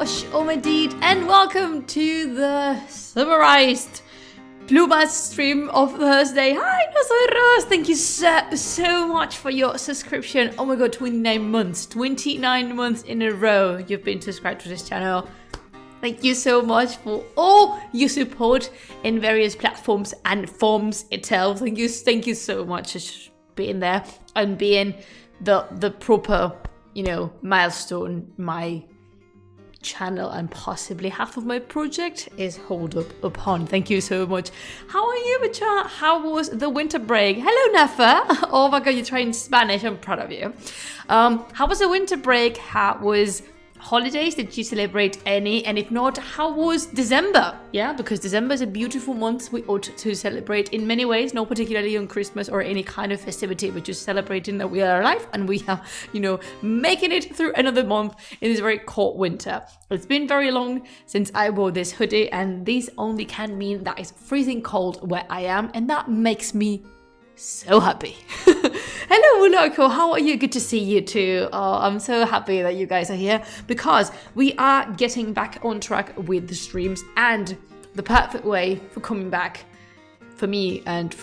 gosh, oh my deed, and welcome to the summarized Blue stream of Thursday. Hi, nosotros! Thank you so much for your subscription. Oh my god, 29 months. 29 months in a row you've been subscribed to this channel. Thank you so much for all your support in various platforms and forms itself. Thank you so much for being there and being the proper, milestone my channel and possibly half of my project is hold up upon. Thank you so much. How are you, Bacha? How was the winter break? Hello, Nafa. Oh my god, you're trying Spanish. I'm proud of you. How was the winter break? How was holidays? Did you celebrate any? And if not, how was December? Yeah, because December is a beautiful month we ought to celebrate in many ways, not particularly on Christmas or any kind of festivity, but just celebrating that we are alive and we are, making it through another month in this very cold winter. It's been very long since I wore this hoodie, and this only can mean that it's freezing cold where I am, and that makes me so happy. Hello, Uloko. How are you? Good to see you too. Oh, I'm so happy that you guys are here because we are getting back on track with the streams, and the perfect way for coming back for me and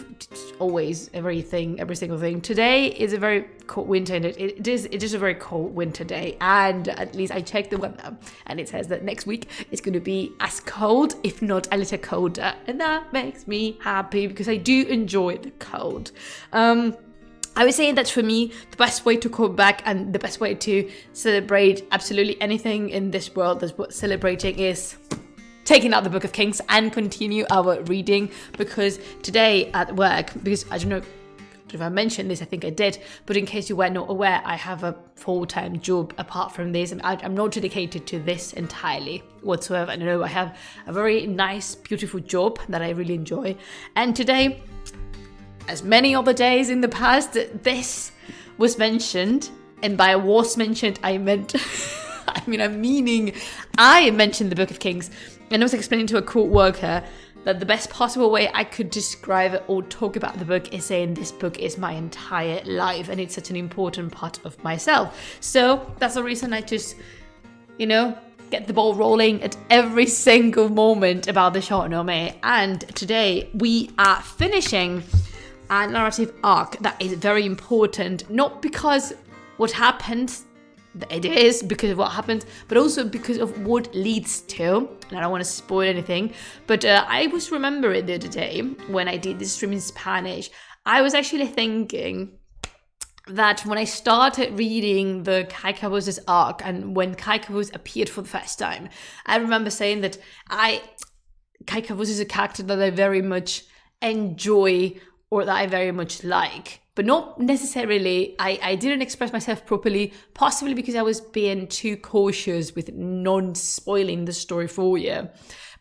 always every single thing. Today is a very cold winter, and it is a very cold winter day, and at least I checked the weather and it says that next week it's going to be as cold, if not a little colder, and that makes me happy because I do enjoy the cold. I was saying that for me, the best way to come back and the best way to celebrate absolutely anything in this world that's what celebrating is taking out the Book of Kings and continue our reading, because today at work, because I don't know if I mentioned this, I think I did, but in case you were not aware, I have a full-time job apart from this, and I'm not dedicated to this entirely whatsoever. No, I have a very nice, beautiful job that I really enjoy, and today, as many other days in the past, this was mentioned, and by was mentioned, I meant, I mentioned the Book of Kings, and I was explaining to a co-worker that the best possible way I could describe it or talk about the book is saying this book is my entire life, and it's such an important part of myself. So that's the reason I just, get the ball rolling at every single moment about the Shāh-nāmeh. And today we are finishing a narrative arc that is very important, not because what happened, it is because of what happened, but also because of what leads to, and I don't want to spoil anything, but I was remembering the other day when I did this stream in Spanish, I was actually thinking that when I started reading the Kaikavos' arc and when Kaikavos appeared for the first time, I remember saying that Kaikavos is a character that I very much enjoy or that I very much like. But not necessarily, I didn't express myself properly, possibly because I was being too cautious with non-spoiling the story for you.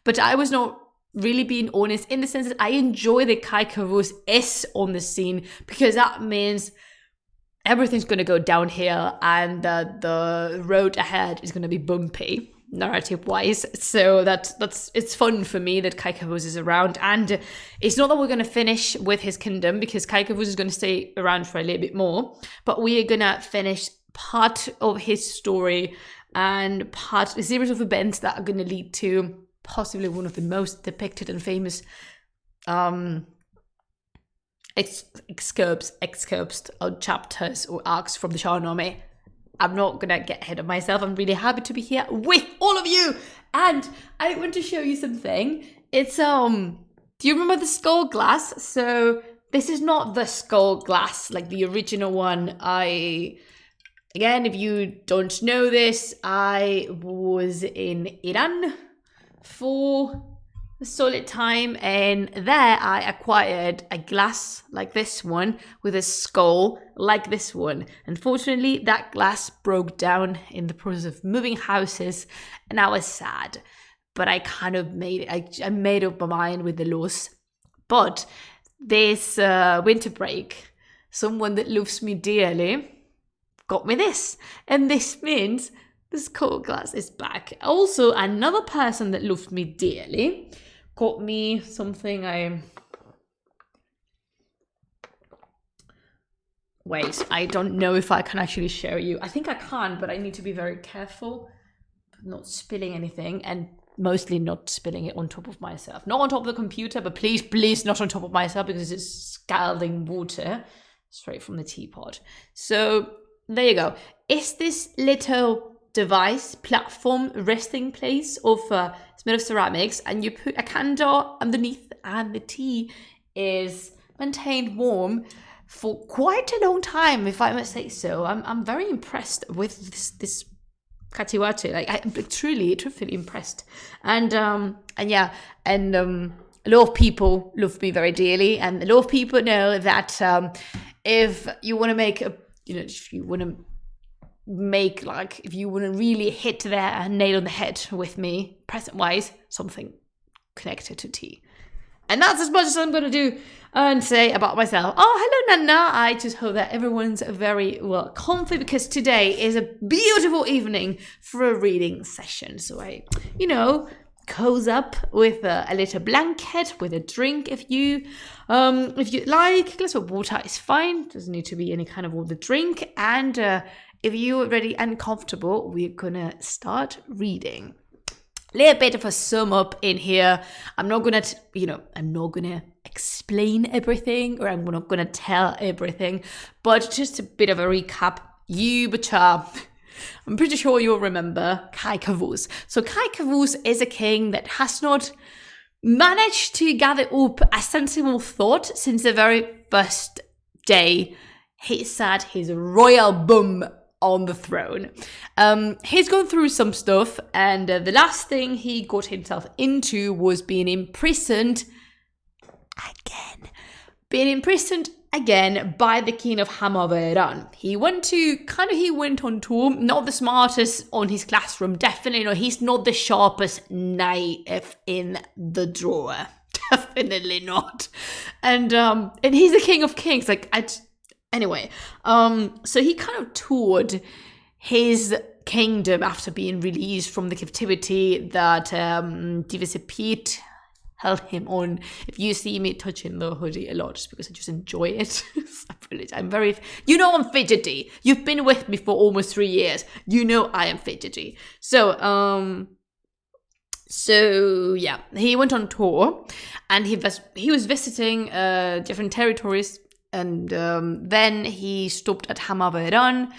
But I was not really being honest in the sense that I enjoy that Kaikavos is on the scene, because that means everything's going to go downhill and the road ahead is going to be bumpy, narrative-wise. So it's fun for me that Kaikavos is around, and it's not that we're going to finish with his kingdom, because Kaikavos is going to stay around for a little bit more, but we are going to finish part of his story and a series of events that are going to lead to possibly one of the most depicted and famous excerpts or chapters or arcs from the Shāh-nāmeh. I'm not gonna get ahead of myself. I'm really happy to be here with all of you, and I want to show you something. It's do you remember the skull glass? So this is not the skull glass like the original one. Again, if you don't know this, I was in Iran for a solid time, and there I acquired a glass like this one with a skull like this one. Unfortunately, that glass broke down in the process of moving houses, and I was sad, but I kind of I made up my mind with the loss. But this winter break, someone that loves me dearly got me this, and this means the skull glass is back. Also, another person that loves me dearly got me something Wait, I don't know if I can actually show you. I think I can, but I need to be very careful not spilling anything, and mostly not spilling it on top of myself. Not on top of the computer, but please not on top of myself, because it's scalding water straight from the teapot. So there you go. Is this little device, platform, resting place of it's made of ceramics, and you put a candle underneath, and the tea is maintained warm for quite a long time, if I must say so. I'm very impressed with this katiwate. Like, I'm truly impressed. And a lot of people love me very dearly, and a lot of people know that if you want to make if you want to really hit the nail on the head with me, present-wise, something connected to tea. And that's as much as I'm going to do and say about myself. Oh, hello, Nana. I just hope that everyone's very well comfy, because today is a beautiful evening for a reading session. So I, cozy up with a little blanket, with a drink if you like. A glass of water is fine. Doesn't need to be any kind of water drink. And if you're ready and comfortable, we're going to start reading. Little bit of a sum up in here. I'm not gonna, I'm not gonna explain everything, or I'm not gonna tell everything, but just a bit of a recap. I'm pretty sure you'll remember Kai Kavus. So Kai Kavus is a king that has not managed to gather up a sensible thought since the very first day he sat his royal bum on the throne. He's gone through some stuff, and the last thing he got himself into was being imprisoned again by the king of Hamaveran. He went on tour, not the smartest on his classroom, definitely not. He's not the sharpest knife in the drawer, definitely not. And he's the king of kings. Anyway, so he kind of toured his kingdom after being released from the captivity that Pete held him on. If you see me touching the hoodie a lot, just because I just enjoy it. I'm very, I'm fidgety. You've been with me for almost 3 years. I am fidgety. So yeah, he went on tour, and he was visiting different territories. And then he stopped at Hamaveran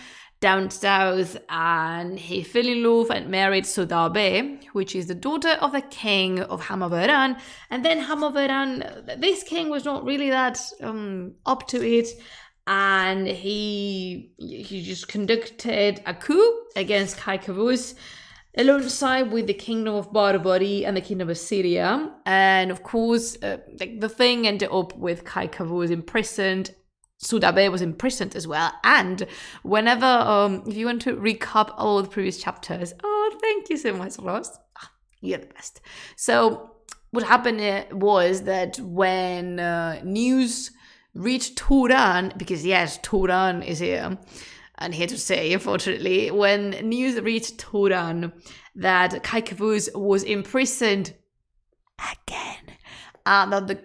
down south, and he fell in love and married Shāh-nāmeh, which is the daughter of the king of Hamaveran. And then Hamaveran, this king was not really that up to it, and he just conducted a coup against Kai Kavus, alongside with the kingdom of Barbary and the kingdom of Syria. And of course, the thing ended up with Kai Kavus imprisoned. Shāh-nāmeh was imprisoned as well. And whenever, if you want to recap all the previous chapters, thank you so much, Ross. You're the best. So what happened was that when news reached Turan, because yes, Turan is here, and here to say, unfortunately, when news reached Turan that Kai Kavus was imprisoned again, and that the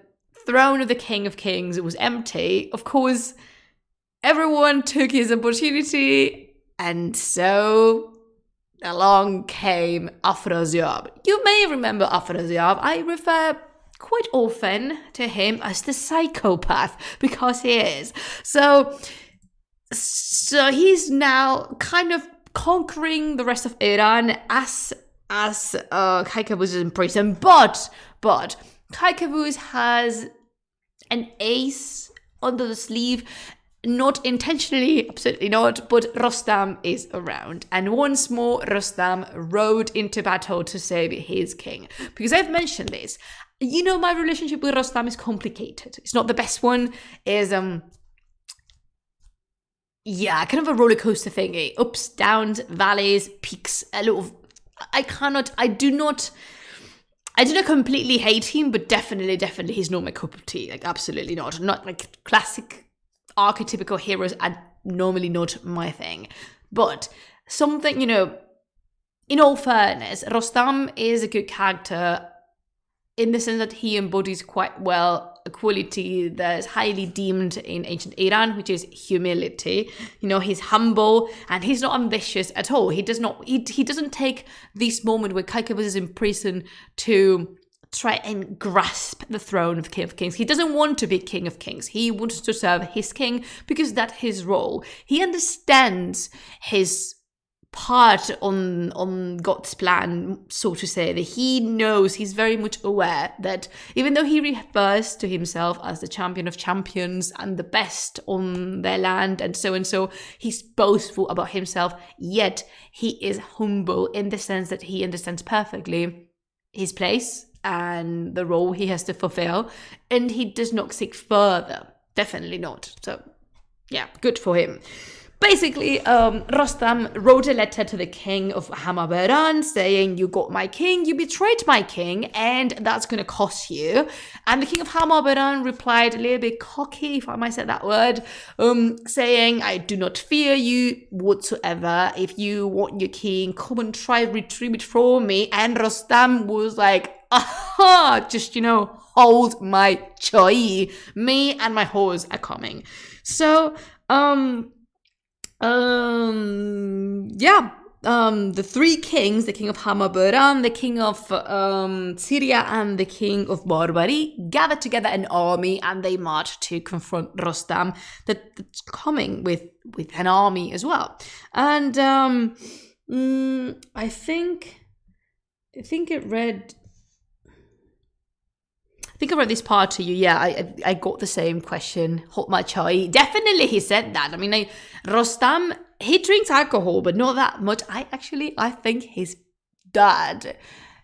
throne of the King of Kings was empty, of course, everyone took his opportunity, and so along came Afrasiab. You may remember Afrasiab. I refer quite often to him as the psychopath, because he is. So he's now kind of conquering the rest of Iran as Kai Kavus is in prison. But Kai Kavus has an ace under the sleeve, not intentionally, absolutely not, but Rostam is around. And once more, Rostam rode into battle to save his king. Because I've mentioned this. My relationship with Rostam is complicated. It's not the best one. Yeah, kind of a roller coaster thingy. Ups, downs, valleys, peaks, a lot of... I do not completely hate him, but definitely he's not my cup of tea. Absolutely not. Not classic archetypical heroes are normally not my thing. But something, in all fairness, Rostam is a good character in the sense that he embodies quite well a quality that is highly deemed in ancient Iran, which is humility. You know, he's humble and he's not ambitious at all. He doesn't take this moment where Kaikabas is in prison to try and grasp the throne of King of Kings. He doesn't want to be King of Kings. He wants to serve his king because that's his role. He understands his part on God's plan, so to say, that he knows, he's very much aware that even though he refers to himself as the champion of champions and the best on their land and so, he's boastful about himself, yet he is humble in the sense that he understands perfectly his place and the role he has to fulfill, and he does not seek further. Definitely not. So, yeah, good for him. Basically, Rostam wrote a letter to the king of Hamabaran saying, you got my king, you betrayed my king, and that's going to cost you. And the king of Hamabaran replied a little bit cocky, if I might say that word, saying, I do not fear you whatsoever. If you want your king, come and try retrieve it from me. And Rostam was like, aha, just, hold my choi. Me and my horse are coming. So, the three kings, the king of Hamabaran, the king of Syria, and the king of Barbary, gathered together an army and they marched to confront Rostam that's coming with an army as well. And I think it read... I think I read this part to you. Yeah, I got the same question. Hold my chai. Definitely he said that. I mean, Rostam, he drinks alcohol, but not that much. I think his dad,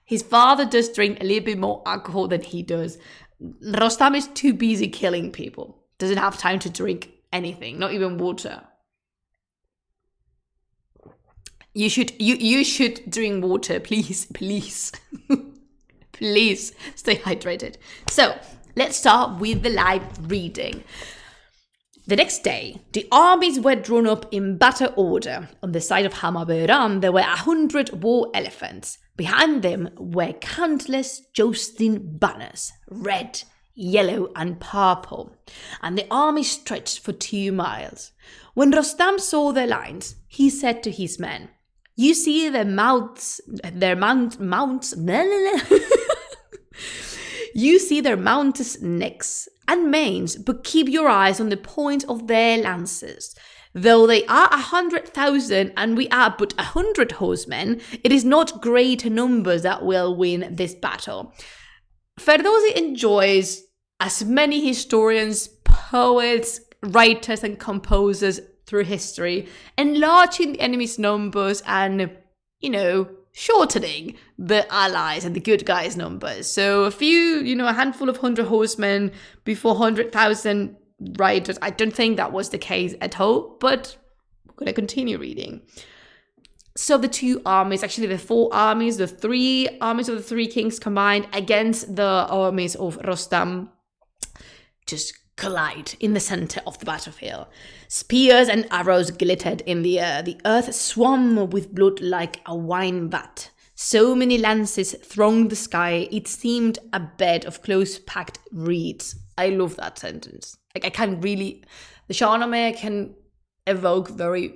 his father does drink a little bit more alcohol than he does. Rostam is too busy killing people. Doesn't have time to drink anything, not even water. You should drink water, please. Please stay hydrated. So let's start with the live reading. The next day, the armies were drawn up in battle order. On the side of Hamabaran, there were 100 war elephants. Behind them were countless jousting banners, red, yellow, and purple. And the army stretched for 2 miles. When Rostam saw their lines, he said to his men, you see their mounts. You see their mounts' necks and manes, but keep your eyes on the point of their lances. Though they are 100,000 and we are but 100 horsemen, it is not great numbers that will win this battle. Ferdowsi enjoys, as many historians, poets, writers, and composers through history, enlarging the enemy's numbers and, shortening the allies and the good guys' numbers. So a handful of 100 horsemen before 100,000 riders. I don't think that was the case at all, but we're going to continue reading. So the 4 armies, the 3 armies of the 3 kings combined against the armies of Rostam just collide in the center of the battlefield. Spears and arrows glittered in the air. The earth swam with blood like a wine vat. So many lances thronged the sky, it seemed a bed of close-packed reeds. I love that sentence. The Shāh-nāmeh can evoke very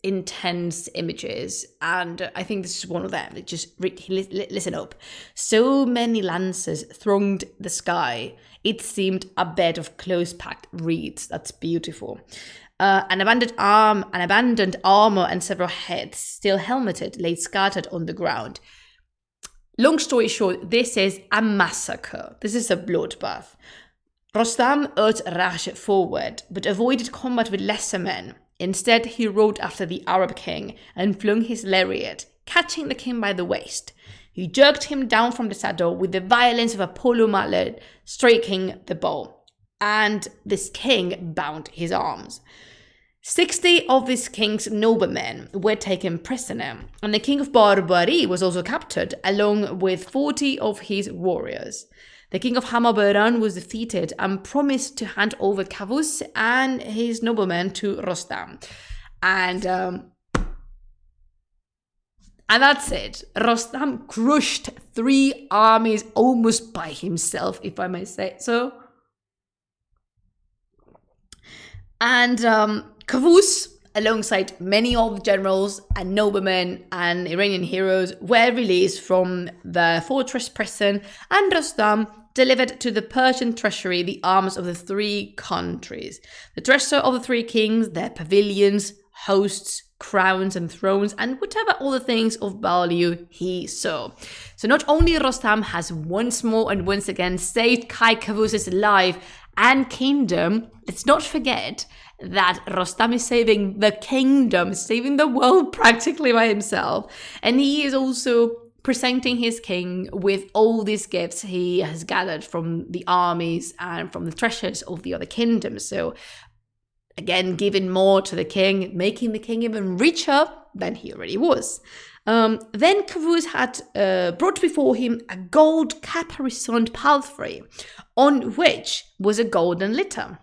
intense images, and I think this is one of them. Listen up. So many lances thronged the sky, it seemed a bed of close-packed reeds. That's beautiful. An abandoned armor and several heads, still helmeted, lay scattered on the ground. Long story short, this is a massacre. This is a bloodbath. Rostam urged Rash forward, but avoided combat with lesser men. Instead, he rode after the Arab king and flung his lariat, catching the king by the waist. He jerked him down from the saddle with the violence of a polo mallet striking the bow, and this king bound his arms. 60 of this king's noblemen were taken prisoner, and the king of Barbary was also captured, along with 40 of his warriors. The king of Hamabaran was defeated and promised to hand over Kavus and his noblemen to Rostam. And that's it. Rostam crushed 3 armies almost by himself, if I may say so. And Kavus, alongside many of the generals and noblemen and Iranian heroes, were released from the fortress prison, and Rostam delivered to the Persian treasury the arms of the three countries, the treasure of the three kings, their pavilions, hosts, crowns and thrones, and whatever other things of value he saw. So not only Rostam has once more and once again saved Kai Kavus's life and kingdom, let's not forget that Rostam is saving the kingdom, saving the world practically by himself. And he is also presenting his king with all these gifts he has gathered from the armies and from the treasures of the other kingdoms. So again, giving more to the king, making the king even richer than he already was. Then Kavus had brought before him a gold caparisoned palfrey, on which was a golden litter.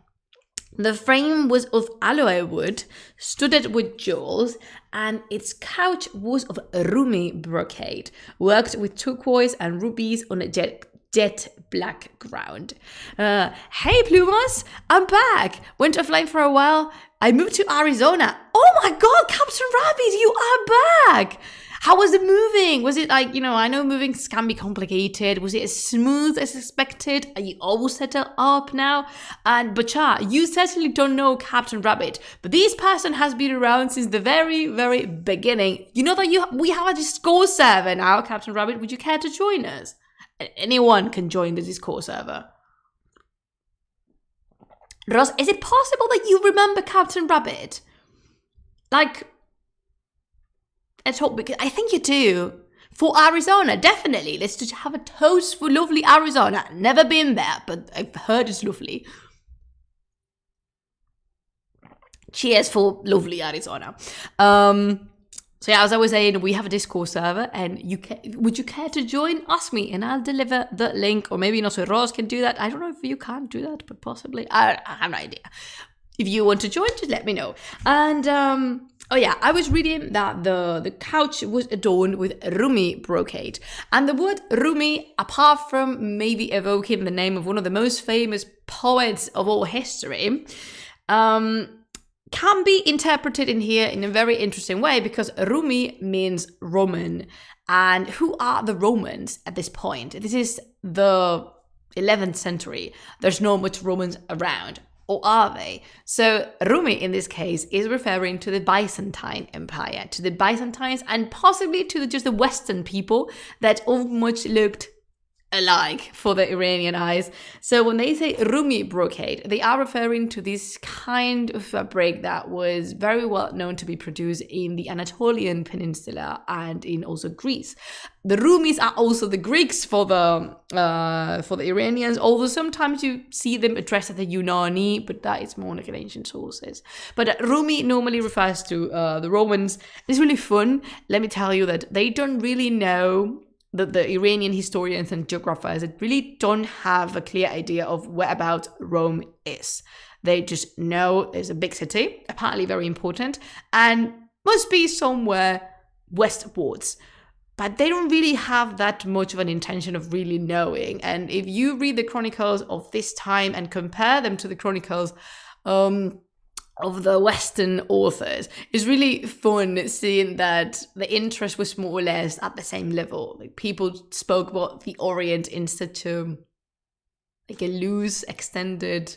The frame was of aloe wood, studded with jewels, and its couch was of Rumi brocade, worked with turquoise and rubies on a jet black ground. Hey Plumas, I'm back. Went offline for a while. I moved to Arizona. Oh my god, Captain Rabbit, you are back. How was it moving? Was it like, I know moving can be complicated. Was it as smooth as expected? Are you all settled up now? And Bacha, you certainly don't know Captain Rabbit, but this person has been around since the very, very beginning. You know that we have a Discord server now, Captain Rabbit. Would you care to join us? Anyone can join the Discord server. Ross, is it possible that you remember Captain Rabbit? Like, let's hope, because I think you do. For Arizona, definitely. Let's just have a toast for lovely Arizona. Never been there, but I've heard it's lovely. Cheers for lovely Arizona. So yeah, as I was saying, we have a Discord server, and would you care to join? Ask me, and I'll deliver the link, or maybe also Ross can do that. I don't know if you can do that, but possibly. I have no idea. If you want to join, just let me know. And oh yeah, I was reading that the couch was adorned with Rumi brocade, and the word Rumi, apart from maybe evoking the name of one of the most famous poets of all history, can be interpreted in here in a very interesting way, because Rumi means Roman. And who are the Romans at this point? This is the 11th century. There's not much Romans around, or are they? So Rumi in this case is referring to the Byzantine Empire, to the Byzantines, and possibly to just the Western people that all much looked alike for the Iranian eyes. So when they say Rumi brocade, they are referring to this kind of fabric that was very well known to be produced in the Anatolian Peninsula and in also Greece. The Rumis are also the Greeks for the Iranians, although sometimes you see them addressed as the Unani, but that is more like in ancient sources. But Rumi normally refers to the Romans. It's really fun. Let me tell you that they don't really know, that the Iranian historians and geographers really don't have a clear idea of whereabouts Rome is. They just know there's a big city, apparently very important, and must be somewhere westwards. But they don't really have that much of an intention of really knowing. And if you read the chronicles of this time and compare them to the chronicles of the Western authors, it's really fun seeing that the interest was more or less at the same level. Like, people spoke about the Orient in such a loose, extended,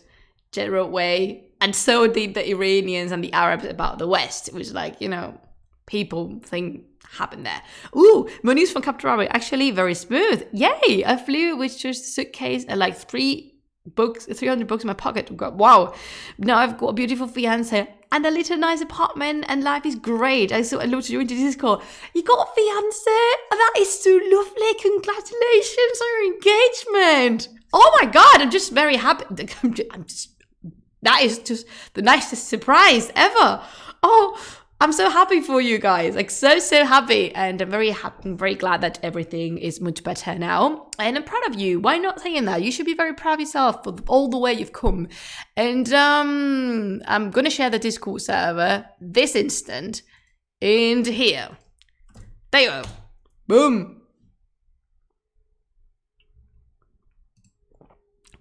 general way, and so did the Iranians and the Arabs about the West. It was like, people think happened there. Ooh, more news from Captain Rabbit. Actually, very smooth. Yay! I flew with just a suitcase and like 300 books in my pocket. Wow. Now I've got a beautiful fiance and a little nice apartment, and life is great. I love to join to this call. You got a fiance? That is so lovely. Congratulations on your engagement. Oh my god, I'm just very happy. That is just the nicest surprise ever. Oh, I'm so happy for you guys, like so happy, and I'm very happy, I'm very glad that everything is much better now, and I'm proud of you. Why not saying that? You should be very proud of yourself for all the way you've come. And I'm gonna share the Discord server this instant, and here, there you go, boom.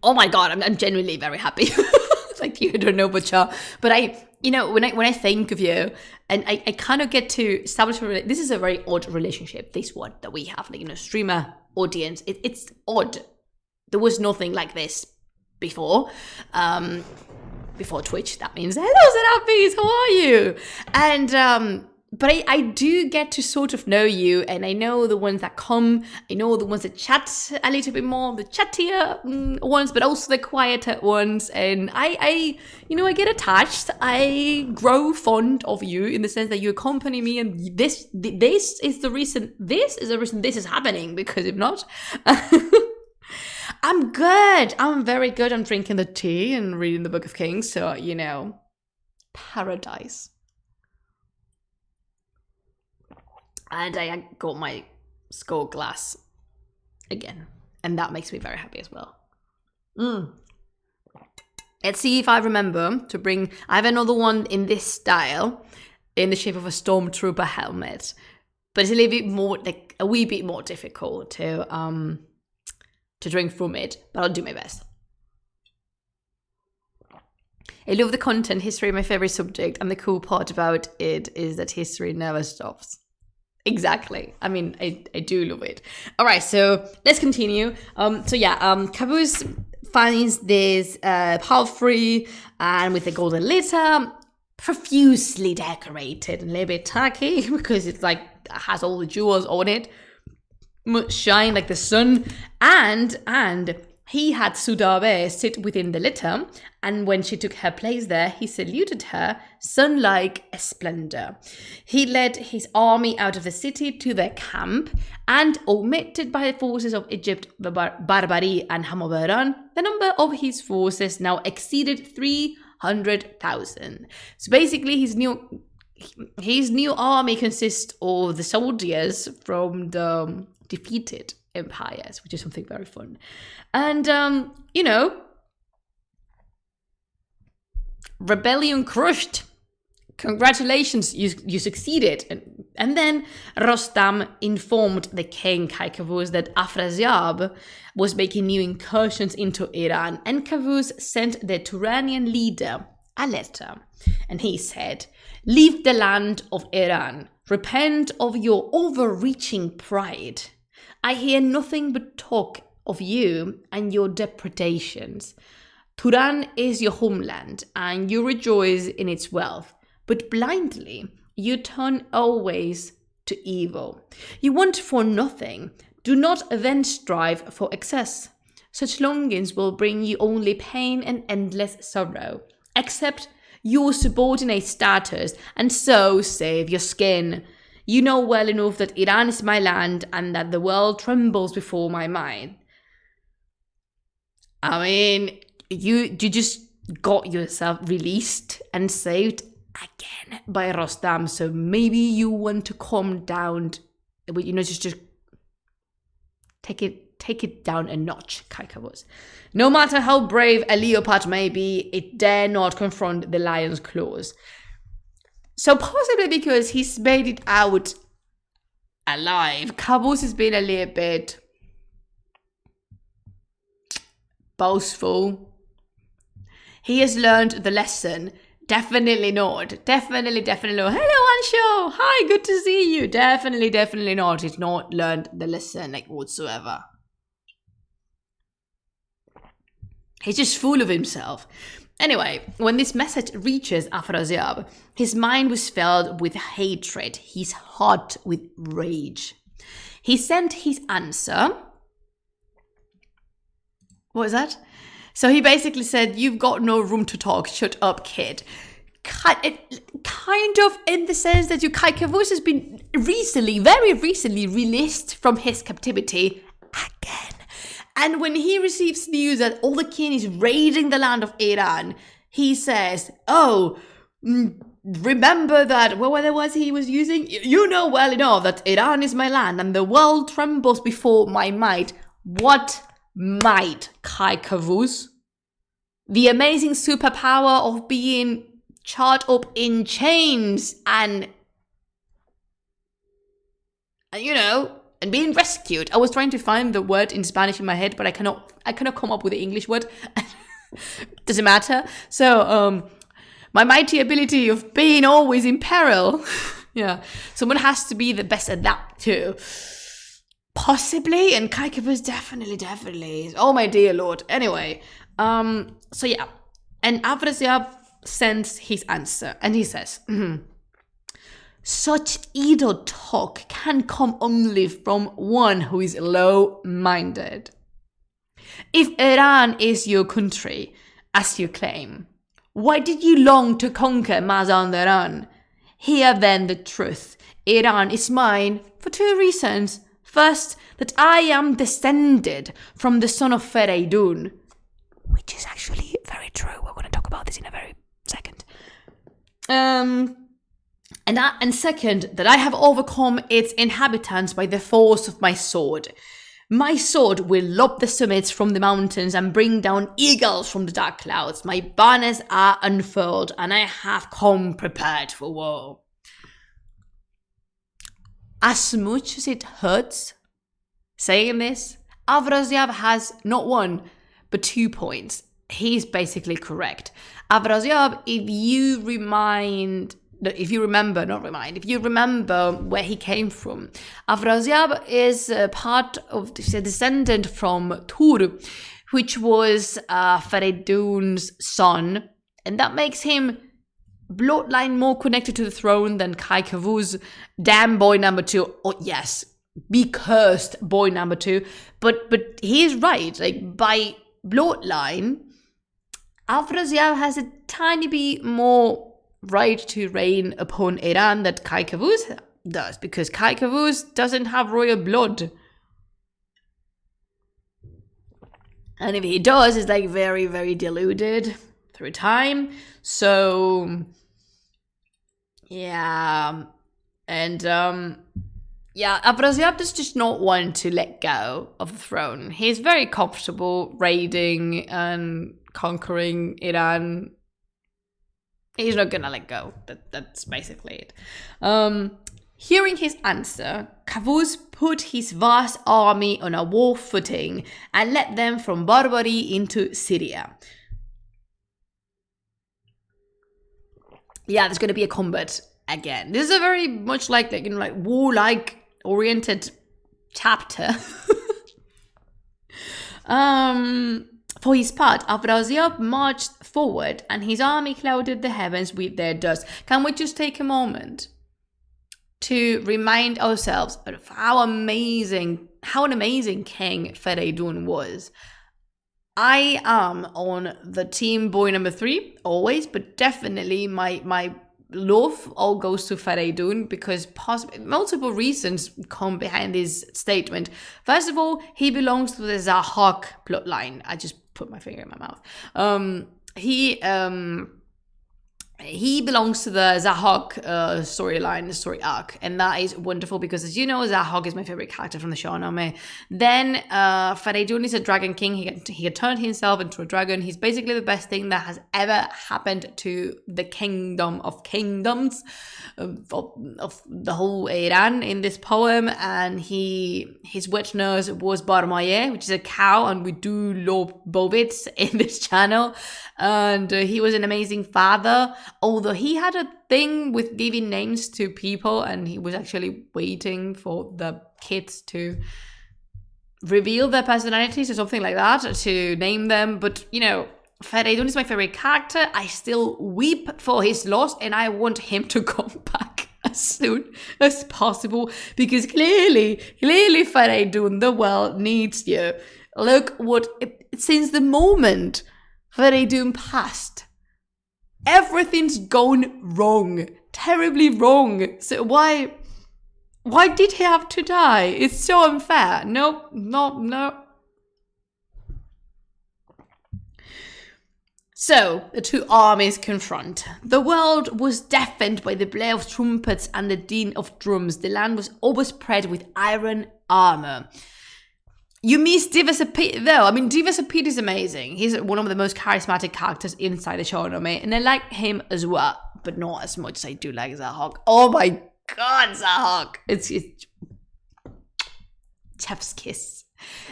Oh my god, I'm genuinely very happy. like you don't know but Shah. But when I think of you, and I kind of get to establish this is a very odd relationship, this one that we have, like, streamer audience. It's odd. There was nothing like this before. Before Twitch, that means hello Serapis, how are you? And but I do get to sort of know you, and I know the ones that come, I know the ones that chat a little bit more, the chattier ones, but also the quieter ones, and I get attached. I grow fond of you in the sense that you accompany me, and this is the reason this is happening, because if not, I'm good. I'm very good. I'm drinking the tea and reading the Book of Kings, so, paradise. And I got my skull glass again, and that makes me very happy as well. Let's see if I remember to bring... I have another one in this style, in the shape of a stormtrooper helmet, but it's a little bit more, like, a wee bit more difficult to drink from it, but I'll do my best. I love the content. History, my favorite subject, and the cool part about it is that history never stops. Exactly. I mean, I do love it. All right, so let's continue. Caboose finds this palfrey, and with the golden litter, profusely decorated and a little bit tacky because it's like has all the jewels on it, shine like the sun, and he had Shāh-nāmeh sit within the litter, and when she took her place there, he saluted her, sun-like splendor. He led his army out of the city to their camp, and omitted by the forces of Egypt, Barbary, and Hammurabi, the number of his forces now exceeded 300,000. So basically, his new army consists of the soldiers from the defeated empires, which is something very fun. And, rebellion crushed. Congratulations, you succeeded. And then Rostam informed the king Kavuz that Afrasiab was making new incursions into Iran, and Kavuz sent the Turanian leader a letter. And he said, "Leave the land of Iran. Repent of your overreaching pride. I hear nothing but talk of you and your depredations. Turan is your homeland, and you rejoice in its wealth, but blindly you turn always to evil. You want for nothing. Do not then strive for excess. Such longings will bring you only pain and endless sorrow. Accept your subordinate status, and so save your skin. You know well enough that Iran is my land, and that the world trembles before my mind." I mean, you just got yourself released and saved again by Rostam, so maybe you want to calm down, just take it down a notch, Kavuz. No matter how brave a leopard may be, it dare not confront the lion's claws. So possibly because he's made it out alive, Kavuz has been a little bit boastful. He has learned the lesson. Definitely not. Definitely not. Hello, Ansho. Hi, good to see you. Definitely not. He's not learned the lesson, like, whatsoever. He's just full of himself. Anyway, when this message reaches Afrasiab, his mind was filled with hatred, his heart with rage. He sent his answer. What was that? So he basically said, "You've got no room to talk, shut up, kid." Kind of in the sense that Kavuz has been very recently released from his captivity again. And when he receives news that all the king is raiding the land of Iran, he says, remember that, what was he was using? You know well enough that Iran is my land, and the world trembles before my might. What might, Kavuz? The amazing superpower of being charred up in chains and being rescued. I was trying to find the word in Spanish in my head, but I cannot come up with the English word. Doesn't matter. So, my mighty ability of being always in peril. Yeah. Someone has to be the best at that too. Possibly. And Kaikavus definitely is. Oh my dear lord. Anyway. So yeah. And Afrasiab sends his answer. And he says, such idle talk can come only from one who is low-minded. If Iran is your country, as you claim, why did you long to conquer Mazandaran? Hear then the truth. Iran is mine for two reasons. First, that I am descended from the son of Fereydun, which is actually very true. We're going to talk about this in a very second. And second, that I have overcome its inhabitants by the force of my sword. My sword will lop the summits from the mountains and bring down eagles from the dark clouds. My banners are unfurled, and I have come prepared for war. As much as it hurts saying this, Afrasiab has not one, but 2 points. He's basically correct. Afrasiab, if you remember where he came from, Afrasiab is a descendant from Tur, which was Fereydun's son, and that makes him bloodline more connected to the throne than Kaikavus, damn boy number 2. Oh yes, be cursed boy number 2. But he is right. Like, by bloodline, Afrasiab has a tiny bit more right to reign upon Iran that Kaikavus does, because Kaikavus doesn't have royal blood. And if he does, it's like very, very diluted through time. So yeah. And Afrasiab does just not want to let go of the throne. He's very comfortable raiding and conquering Iran. He's not gonna let go. That's basically it. Hearing his answer, Kavuz put his vast army on a war footing and led them from Barbary into Syria. Yeah, there's going to be a combat again. This is a very much like warlike oriented chapter. For his part, Afrasiab marched forward and his army clouded the heavens with their dust. Can we just take a moment to remind ourselves of how an amazing king Fereydun was? I am on the team boy number 3 always, but definitely my love all goes to Fereydun because multiple reasons come behind this statement. First of all, he belongs to the Zahak plotline. I just put my finger in my mouth. He belongs to the Zahak storyline, story arc, and that is wonderful because, as you know, Zahak is my favorite character from the Shāh-nāmeh. Then Fereydun is a dragon king. He had turned himself into a dragon. He's basically the best thing that has ever happened to the kingdom of kingdoms of the whole Iran in this poem. And his wet nurse was Barmaye, which is a cow, and we do love bovits in this channel. And he was an amazing father, although he had a thing with giving names to people, and he was actually waiting for the kids to reveal their personalities or something like that, to name them. But, you know, Fereydun is my favorite character. I still weep for his loss, and I want him to come back as soon as possible, because clearly Fereydun, the world needs you. Look since the moment Fereydun passed, everything's gone wrong, terribly wrong. So why did he have to die? It's so unfair. No. So the two armies confront. The world was deafened by the blare of trumpets and the din of drums. The land was overspread with iron armor. You miss Divasapit though. I mean, Divasapit is amazing. He's one of the most charismatic characters inside the Shāh-nāmeh, and I like him as well, but not as much as I do like Zahak. Oh my god, Zahak! It's chef's kiss.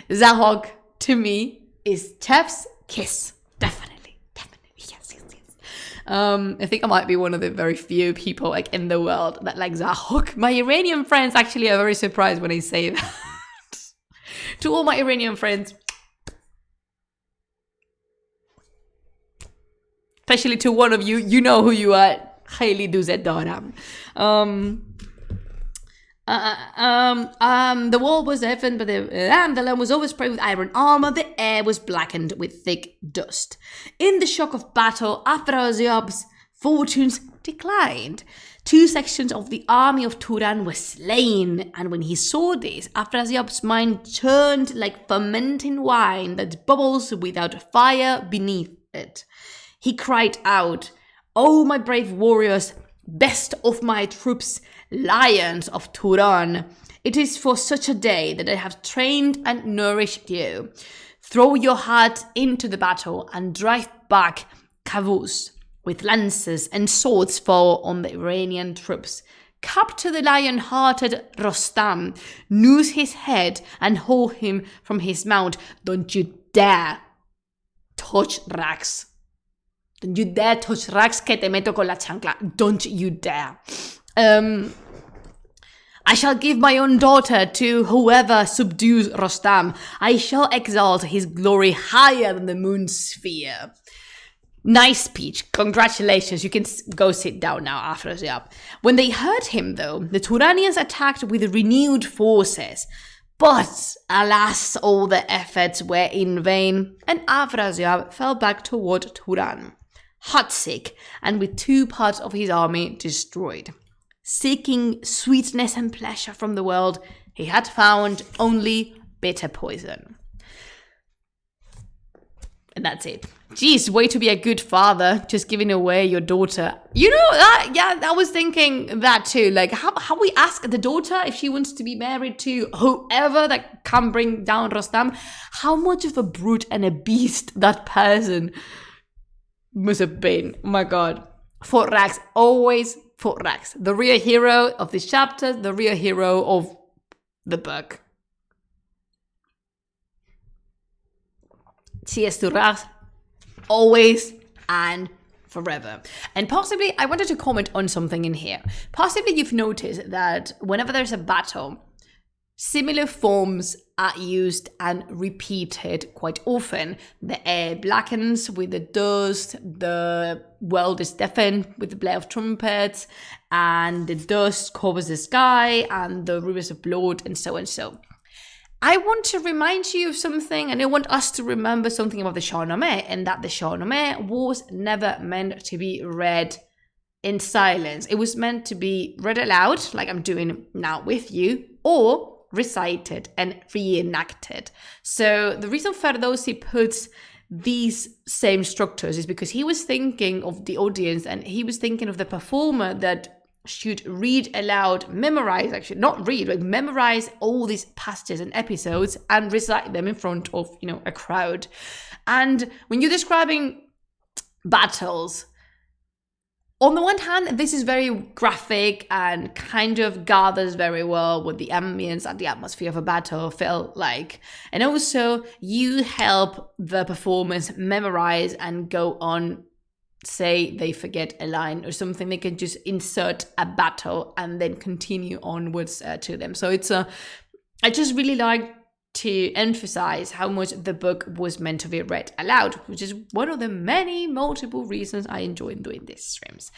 Zahak, to me, is chef's kiss. Definitely. I think I might be one of the very few people like in the world that like Zahok. My Iranian friends actually are very surprised when I say that. To all my Iranian friends, especially to one of you, you know who you are. خیلی دوست دارم. The wall was heaven, but the land was overspread with iron armor. The air was blackened with thick dust. In the shock of battle, Afrasiab's fortunes declined. 2 sections of the army of Turan were slain, and when he saw this, Afrasiab's mind turned like fermenting wine that bubbles without fire beneath it. He cried out, "O my brave warriors, best of my troops, lions of Turan, it is for such a day that I have trained and nourished you. Throw your heart into the battle and drive back Kavus. With lances and swords fall on the Iranian troops. Capture the lion-hearted Rostam, noose his head and haul him from his mount. Don't you dare touch Rax. Don't you dare touch Rax, que te meto con la chancla. Don't you dare. I shall give my own daughter to whoever subdues Rostam. I shall exalt his glory higher than the moon's sphere." Nice speech. Congratulations. You can go sit down now, Afrasiab. When they heard him, though, the Turanians attacked with renewed forces. But, alas, all the efforts were in vain, and Afrasiab fell back toward Turan, heartsick, and with 2 parts of his army destroyed. Seeking sweetness and pleasure from the world, he had found only bitter poison. And that's it. Geez, way to be a good father, just giving away your daughter. You know, I was thinking that too. Like, how we ask the daughter if she wants to be married to whoever that can bring down Rostam, how much of a brute and a beast that person must have been. Oh my God. Fort Rax, always Fort Rax. The real hero of this chapter, the real hero of the book. Cheers to Rax. Always and forever. And possibly, I wanted to comment on something in here. Possibly you've noticed that whenever there's a battle, similar forms are used and repeated quite often. The air blackens with the dust, the world is deafened with the blare of trumpets, and the dust covers the sky, and the rivers of blood, and so and so. I want to remind you of something, and I want us to remember something about the Shāh-nāmeh, and that the Shāh-nāmeh was never meant to be read in silence. It was meant to be read aloud, like I'm doing now with you, or recited and reenacted. So the reason Ferdowsi puts these same structures is because he was thinking of the audience, and he was thinking of the performer that should read aloud, memorize, actually not read, like memorize all these passages and episodes and recite them in front of, a crowd. And when you're describing battles, on the one hand, this is very graphic and kind of gathers very well what the ambience and the atmosphere of a battle felt like. And also, you help the performers memorize and go on. Say they forget a line or something, they can just insert a battle and then continue onwards to them. So I just really like to emphasize how much the book was meant to be read aloud, which is one of the many multiple reasons I enjoy doing these streams.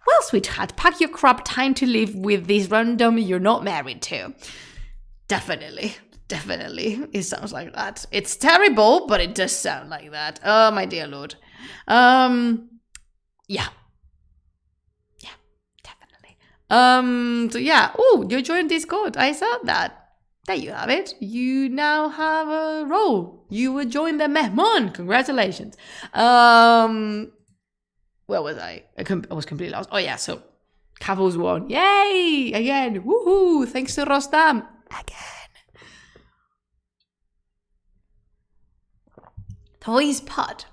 Well, sweetheart, pack your crap, time to live with this random you're not married to. Definitely. It sounds like that. It's terrible, but it does sound like that. Oh, my dear Lord. Yeah, definitely. So yeah, you joined Discord. I saw that. There you have it. You now have a role. You will join the Mehman. Congratulations. Where was I? I was completely lost. Oh yeah, so Kavus won. Yay! Again. Woohoo! Thanks to Rostam. Again. For his part,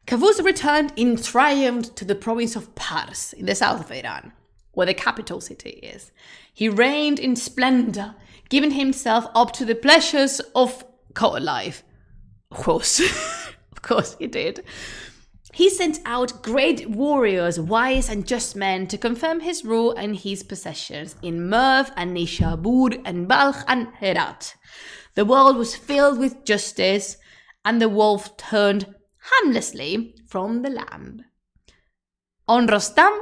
Kavus returned in triumph to the province of Pars in the south of Iran, where the capital city is. He reigned in splendor, giving himself up to the pleasures of court life. Of course. Of course he did. He sent out great warriors, wise and just men, to confirm his rule and his possessions in Merv and Nishabur and Balkh and Herat. The world was filled with justice, and the wolf turned harmlessly from the lamb. On Rostam,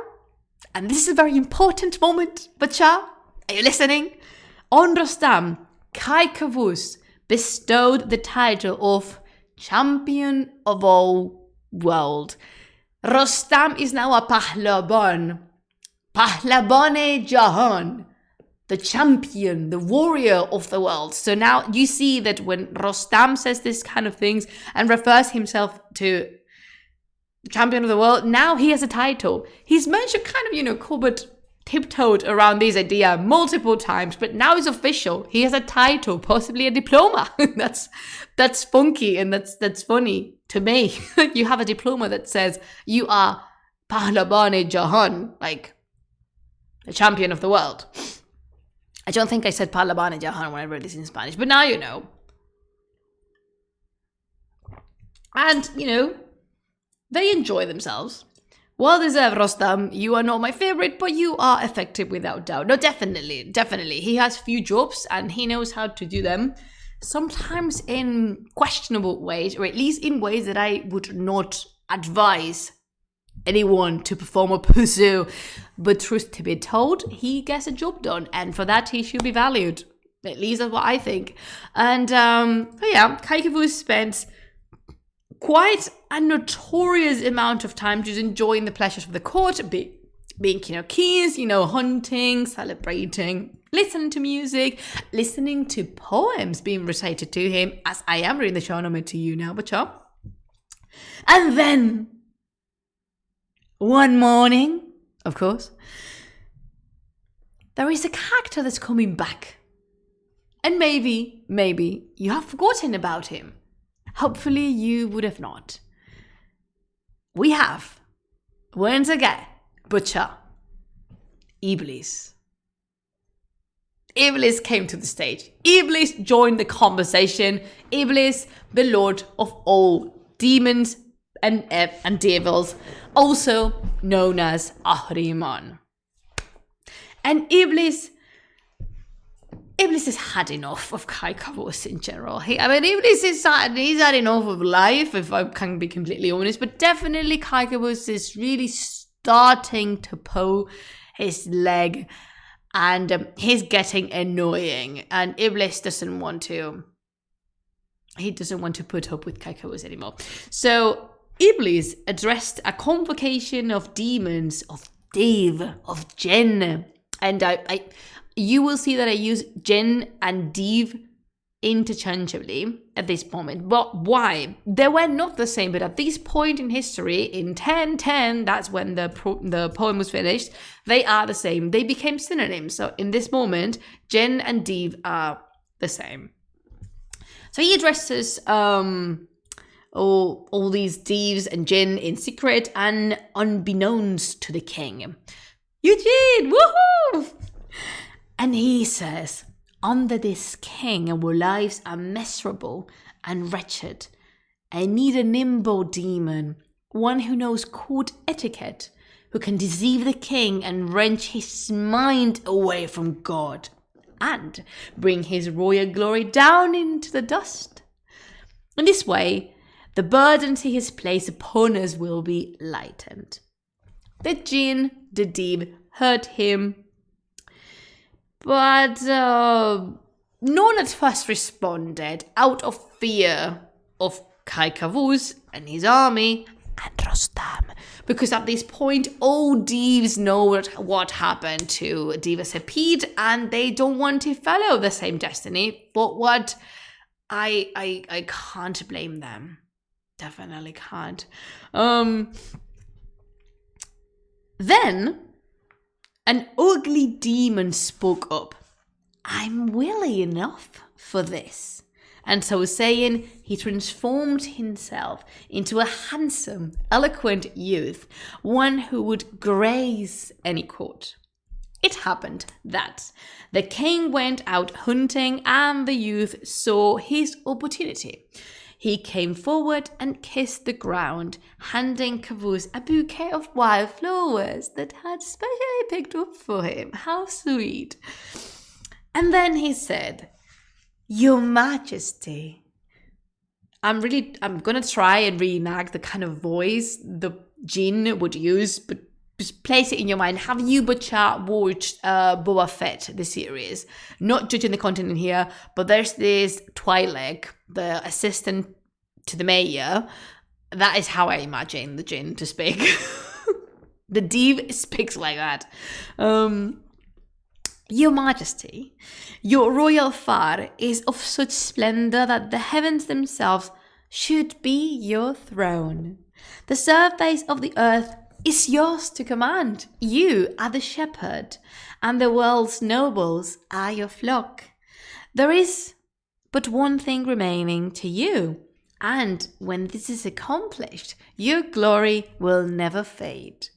and this is a very important moment, Bacha, are you listening? On Rostam, Kai Kavus bestowed the title of Champion of all world. Rostam is now a Pahlaban. Pahlabane Jahan. The champion, the warrior of the world. So now you see that when Rostam says this kind of things and refers himself to the champion of the world, now he has a title. He's mentioned kind of, Colbert tiptoed around this idea multiple times, but now it's official. He has a title, possibly a diploma. That's funky and that's funny to me. You have a diploma that says you are Pahlaban Jahan, like the champion of the world. I don't think I said Pahlaban Jahan when I read this in Spanish, but now you know. And, they enjoy themselves. Well deserved, Rostam. You are not my favorite, but you are effective without doubt. No, definitely. He has few jobs and he knows how to do them. Sometimes in questionable ways, or at least in ways that I would not advise anyone to perform or pursue. But truth to be told, he gets a job done, and for that he should be valued. At least that's what I think. And Kai Kavus spent quite a notorious amount of time just enjoying the pleasures of the court, being king of kings, hunting, celebrating, listening to music, listening to poems being recited to him, as I am reading the Shāh-nāmeh to you now, Bacha. And then, one morning, of course, there is a character that's coming back. And maybe you have forgotten about him. Hopefully you would have not. We have, once again, Butcher, Iblis. Iblis came to the stage. Iblis joined the conversation. Iblis, the lord of all demons and devils, also known as Ahriman. And Iblis has had enough of Kai Kavus in general. Iblis he's had enough of life, if I can be completely honest. But definitely Kai Kavus is really starting to pull his leg, and he's getting annoying. And Iblis doesn't want to put up with Kai Kavus anymore. So Iblis addressed a convocation of demons, of Dev, of Jinn, and you will see that I use Jinn and Dev interchangeably at this moment. But why? They were not the same, but at this point in history, in 1010, that's when the poem was finished, they are the same. They became synonyms. So in this moment, Jinn and Dev are the same. So he addresses all these Devs and Jinn in secret and unbeknownst to the king. Eugene, woohoo! And he says, under this king, our lives are miserable and wretched. I need a nimble demon, one who knows court etiquette, who can deceive the king and wrench his mind away from God, and bring his royal glory down into the dust. In this way, the burdens he has placed upon us will be lightened. The jinn, the Dev, heard him, but none at first responded out of fear of Kai Kavus and his army and Rostam. Because at this point, all Devs know what happened to Devasapid, and they don't want to follow the same destiny. But what I can't blame them. Definitely can't. Then an ugly demon spoke up. I'm willing enough for this. And so saying, he transformed himself into a handsome, eloquent youth, one who would grace any court. It happened that the king went out hunting and the youth saw his opportunity. He came forward and kissed the ground, handing Kavuz a bouquet of wildflowers that had specially picked up for him. How sweet. And then he said, "Your Majesty." I'm gonna try and reenact the kind of voice the jinn would use, but just place it in your mind. Have you, Butcher, watched Boba Fett, the series? Not judging the content in here, but there's this Twi'lek, the assistant to the mayor. That is how I imagine the jinn to speak. The div speaks like that. Your Majesty, your royal far is of such splendor that the heavens themselves should be your throne. The surface of the earth is yours to command. You are the shepherd, and the world's nobles are your flock. There is but one thing remaining to you, and when this is accomplished, your glory will never fade.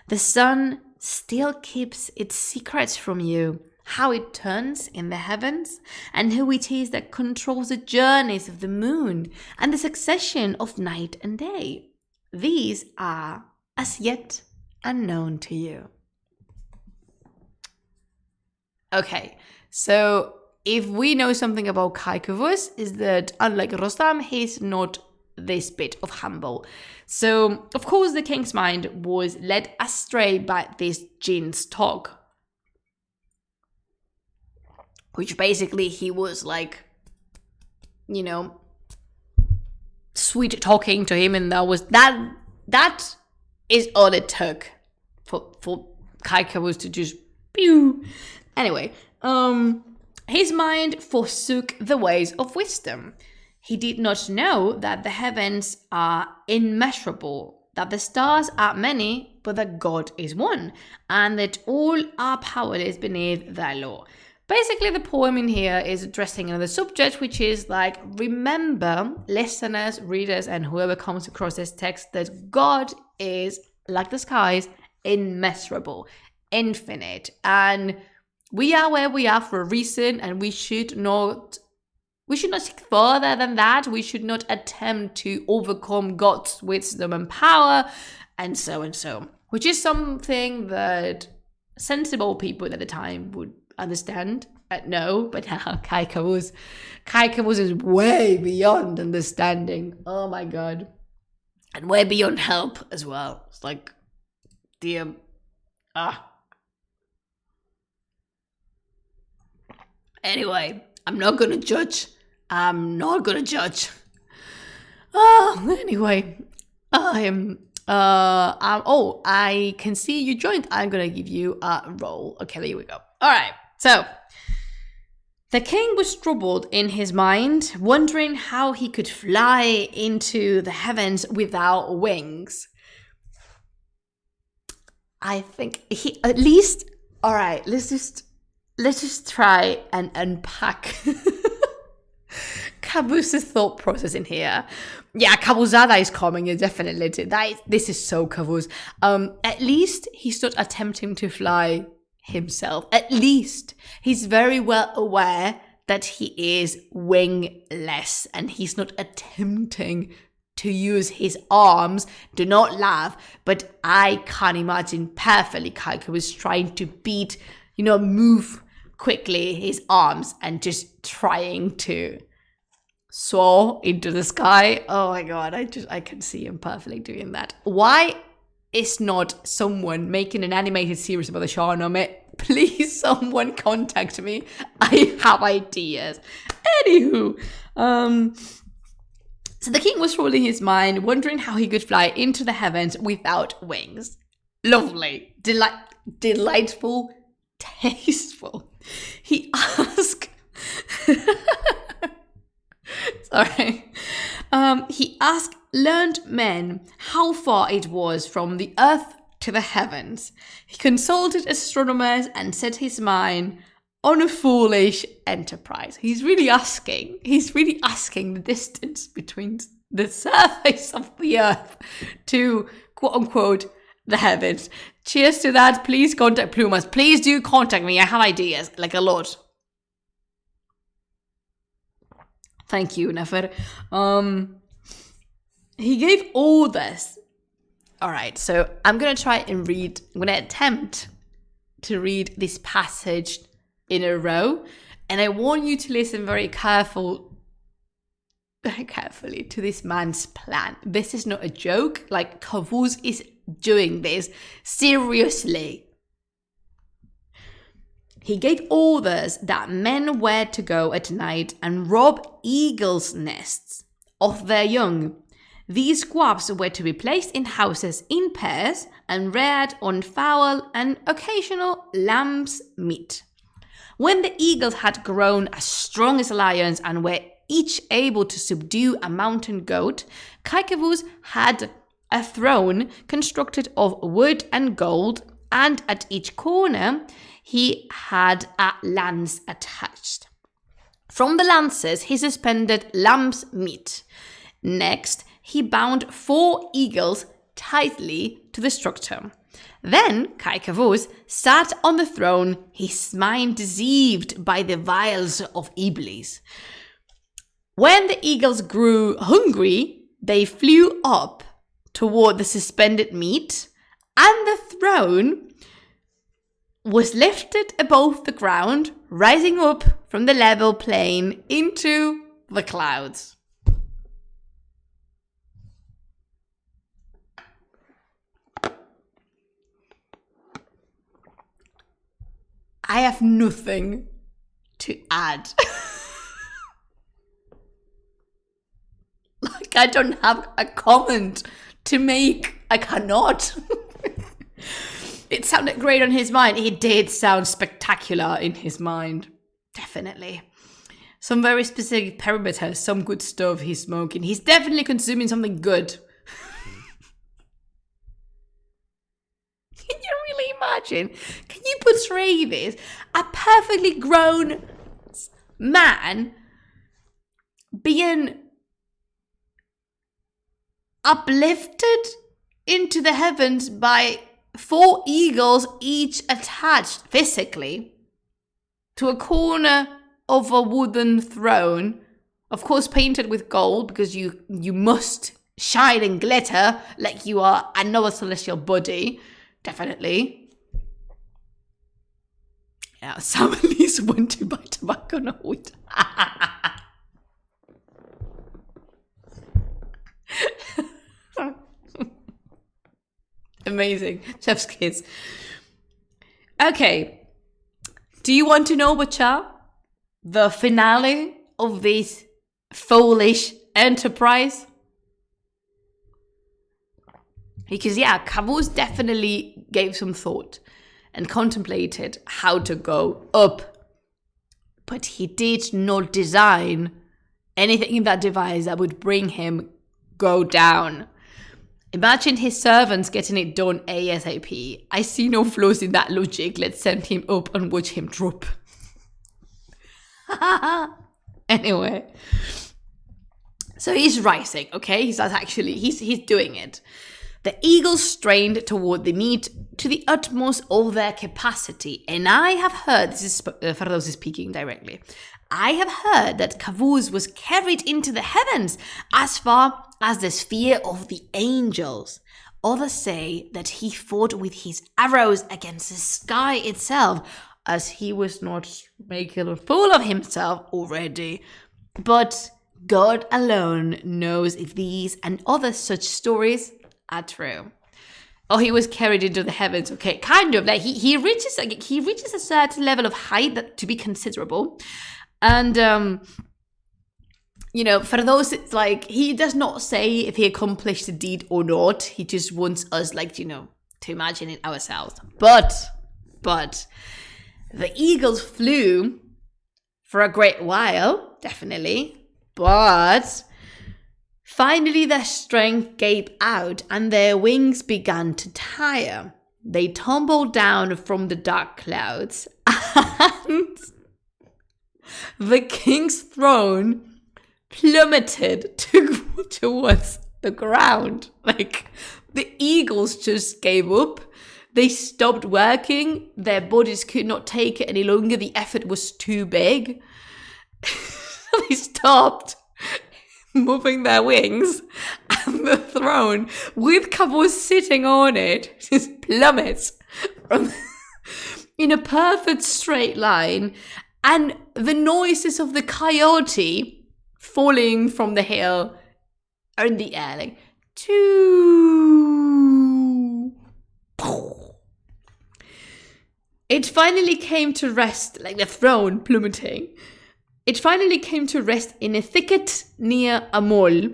The sun still keeps its secrets from you, how it turns in the heavens, and who it is that controls the journeys of the moon and the succession of night and day. These are as yet unknown to you. Okay, so if we know something about Kai Kavuz, is that unlike Rostam, he's not this bit of humble. So, of course, the king's mind was led astray by this jinn's talk, which basically he was like, sweet talking to him, and that is all it took for Kai Kavuz to just pew. Anyway, his mind forsook the ways of wisdom. He did not know that the heavens are immeasurable, that the stars are many, but that God is one, and that all are powerless beneath their law. Basically, the poem in here is addressing another subject, which is like, remember, listeners, readers, and whoever comes across this text, that God is, like the skies, immeasurable, infinite, and we are where we are for a reason, and we should not seek further than that. We should not attempt to overcome God's wisdom and power, and so, which is something that sensible people at the time would understand. No, but Kai Kavuz is way beyond understanding. Oh my God. And way beyond help as well. It's like, dear, Anyway, I'm not gonna judge. Anyway, I can see you joined. I'm gonna give you a roll. Okay, there we go. All right, so the king was troubled in his mind, wondering how he could fly into the heavens without wings. I think he at least. All right, let's just try and unpack Kavuz's thought process in here. Yeah, Kavuzada is coming, definitely. This is so Kavuz. At least he's not attempting to fly himself. At least he's very well aware that he is wingless, and he's not attempting to use his arms. Do not laugh, but I can imagine perfectly Kaika was trying to move quickly his arms and just trying to soar into the sky. Oh my God, I can see him perfectly doing that. Why is not someone making an animated series about the Shāh-nāmeh? Please, someone contact me. I have ideas. Anywho, so the king was rolling his mind, wondering how he could fly into the heavens without wings. Lovely, delightful, tasteful. He asked, he asked learned men how far it was from the earth to the heavens. He consulted astronomers and set his mind on a foolish enterprise. He's really asking the distance between the surface of the earth to, quote unquote, the heavens. Cheers to that. Please contact Plumas. Please do contact me. I have ideas, like a lot. Thank you, Nefer. He gave orders. All right, so I'm going to I'm going to attempt to read this passage in a row. And I want you to listen very carefully to this man's plan. This is not a joke. Like, Kavuz is doing this seriously. He gave orders that men were to go at night and rob eagles' nests of their young. These squabs were to be placed in houses in pairs and reared on fowl and occasional lamb's meat. When the eagles had grown as strong as lions and were each able to subdue a mountain goat, Kaikavuz had a throne constructed of wood and gold, and at each corner he had a lance attached. From the lances he suspended lamb's meat. Next, he bound 4 eagles tightly to the structure. Then Kaikavuz sat on the throne, his mind deceived by the wiles of Iblis. When the eagles grew hungry, they flew up toward the suspended meat, and the throne was lifted above the ground, rising up from the level plain into the clouds. I have nothing to add. Like, I don't have a comment to make. I cannot. It sounded great on his mind. It did sound spectacular in his mind. Definitely. Some very specific parameters, some good stuff he's smoking. He's definitely consuming something good. Can you really imagine? Can you portray this? A perfectly grown man being uplifted into the heavens by 4 eagles, each attached physically to a corner of a wooden throne, of course painted with gold, because you must shine and glitter like you are another celestial body. Definitely. Yeah, some at least went to buy tobacco note. Amazing. Chef's kiss. Okay. Do you want to know, Bacha, the finale of this foolish enterprise? Because, yeah, Kavuz definitely gave some thought and contemplated how to go up. But he did not design anything in that device that would bring him go down. Imagine his servants getting it done ASAP. I see no flaws in that logic. Let's send him up and watch him drop. Anyway. So he's rising, okay? He's doing it. The eagles strained toward the meat to the utmost of their capacity. And I have heard, this is Fardos is speaking directly, I have heard that Kavuz was carried into the heavens as far as the sphere of the angels. Others say that he fought with his arrows against the sky itself, as he was not making a fool of himself already. But God alone knows if these and other such stories are true. Oh, he was carried into the heavens. Okay, kind of like he reaches a certain level of height that to be considerable, and for those, it's like he does not say if he accomplished the deed or not. He just wants us, to imagine it ourselves. But the eagles flew for a great while, definitely, but finally, their strength gave out and their wings began to tire. They tumbled down from the dark clouds, and the king's throne plummeted towards the ground. Like, the eagles just gave up. They stopped working. Their bodies could not take it any longer. The effort was too big. They stopped. moving their wings, and the throne with Kavuz sitting on it just plummets from in a perfect straight line, and the noises of the coyote falling from the hill are in the air, like choo. It finally came to rest, like the throne plummeting. It finally came to rest in a thicket near a mole.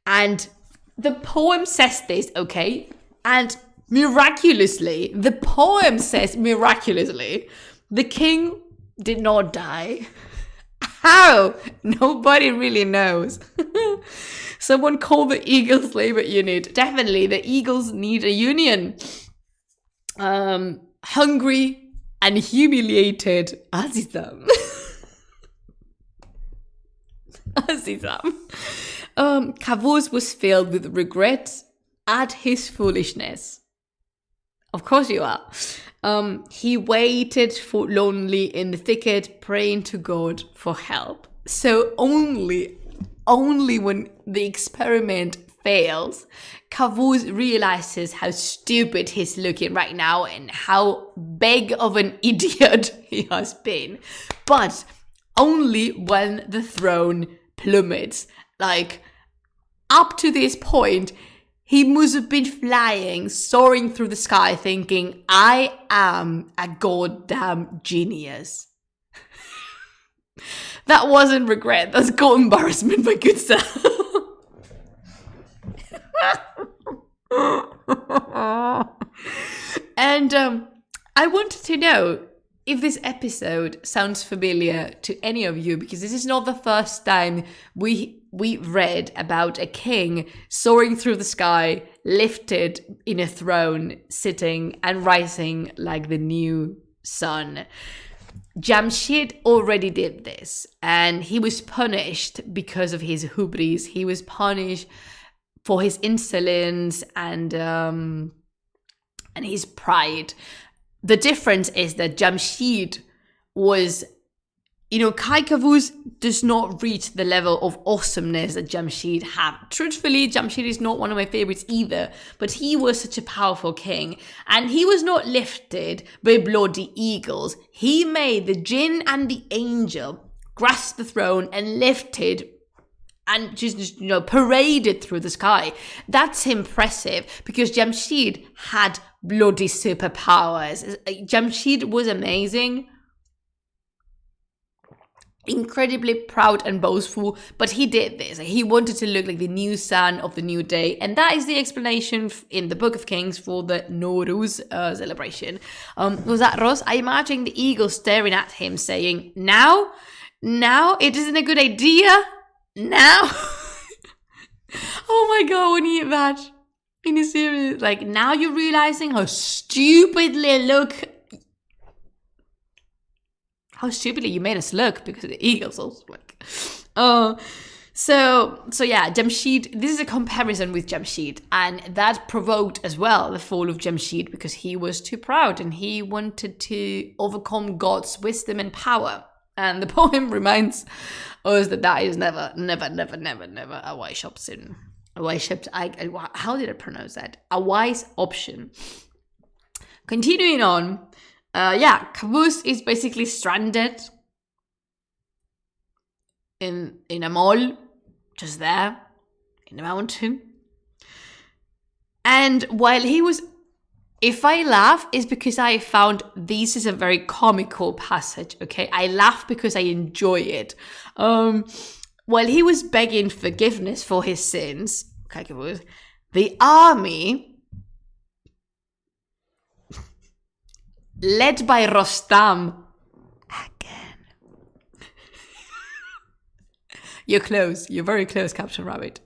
And the poem says this, okay? And miraculously, the poem says miraculously, the king did not die. How? Nobody really knows. Someone called the Eagles Labor Unit. Definitely, the Eagles need a union. Hungry and humiliated Azizam. Kavuz was filled with regret at his foolishness. Of course you are. He waited for lonely in the thicket, praying to God for help. So only when the experiment fails, Kavuz realizes how stupid he's looking right now and how big of an idiot he has been. But only when the throne plummets. Like, up to this point, he must have been flying, soaring through the sky, thinking, I am a goddamn genius. That wasn't regret, that's God embarrassment, my good sir. And I wanted to know if this episode sounds familiar to any of you, because this is not the first time we read about a king soaring through the sky, lifted in a throne, sitting and rising like the new sun. Jamshid already did this, and he was punished because of his hubris. He was punished for his insolence and his pride. The difference is that Jamshid was, Kai Kavuz does not reach the level of awesomeness that Jamshid had. Truthfully, Jamshid is not one of my favorites either, but he was such a powerful king, and he was not lifted by bloody eagles. He made the jinn and the angel grasp the throne and lifted and just paraded through the sky. That's impressive, because Jamshid had bloody superpowers. Jamshid was amazing, incredibly proud and boastful, but he did this. He wanted to look like the new sun of the new day, and that is the explanation in the Book of Kings for the Nowruz celebration. Was that Ross? I imagine the eagle staring at him saying, now it isn't a good idea. Now. Oh my god, when you that in a series, like, now you're realizing how stupidly you made us look, because the eagles also like. So yeah, Jamshid, this is a comparison with Jamshid, and that provoked as well the fall of Jamshid, because he was too proud and he wanted to overcome God's wisdom and power. And the poem reminds us that is never a wise option. How did I pronounce that? A wise option. Continuing on, Kavuz is basically stranded in a mall, just there, in the mountain. And while he was... If I laugh, it's because I found this is a very comical passage, okay? I laugh because I enjoy it. While he was begging forgiveness for his sins, the army, led by Rostam, again. You're close. You're very close, Captain Rabbit.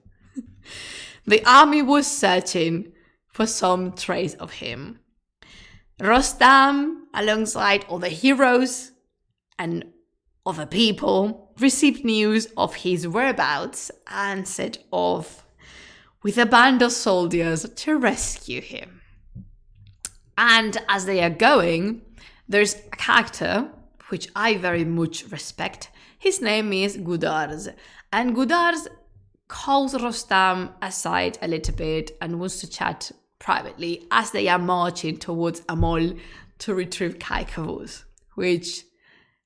The army was searching for some trace of him. Rostam, alongside other heroes and other people, received news of his whereabouts and set off with a band of soldiers to rescue him. And as they are going, there's a character which I very much respect. His name is Gudars. And Gudars calls Rostam aside a little bit and wants to chat privately as they are marching towards Amol to retrieve Kaikavuz, which,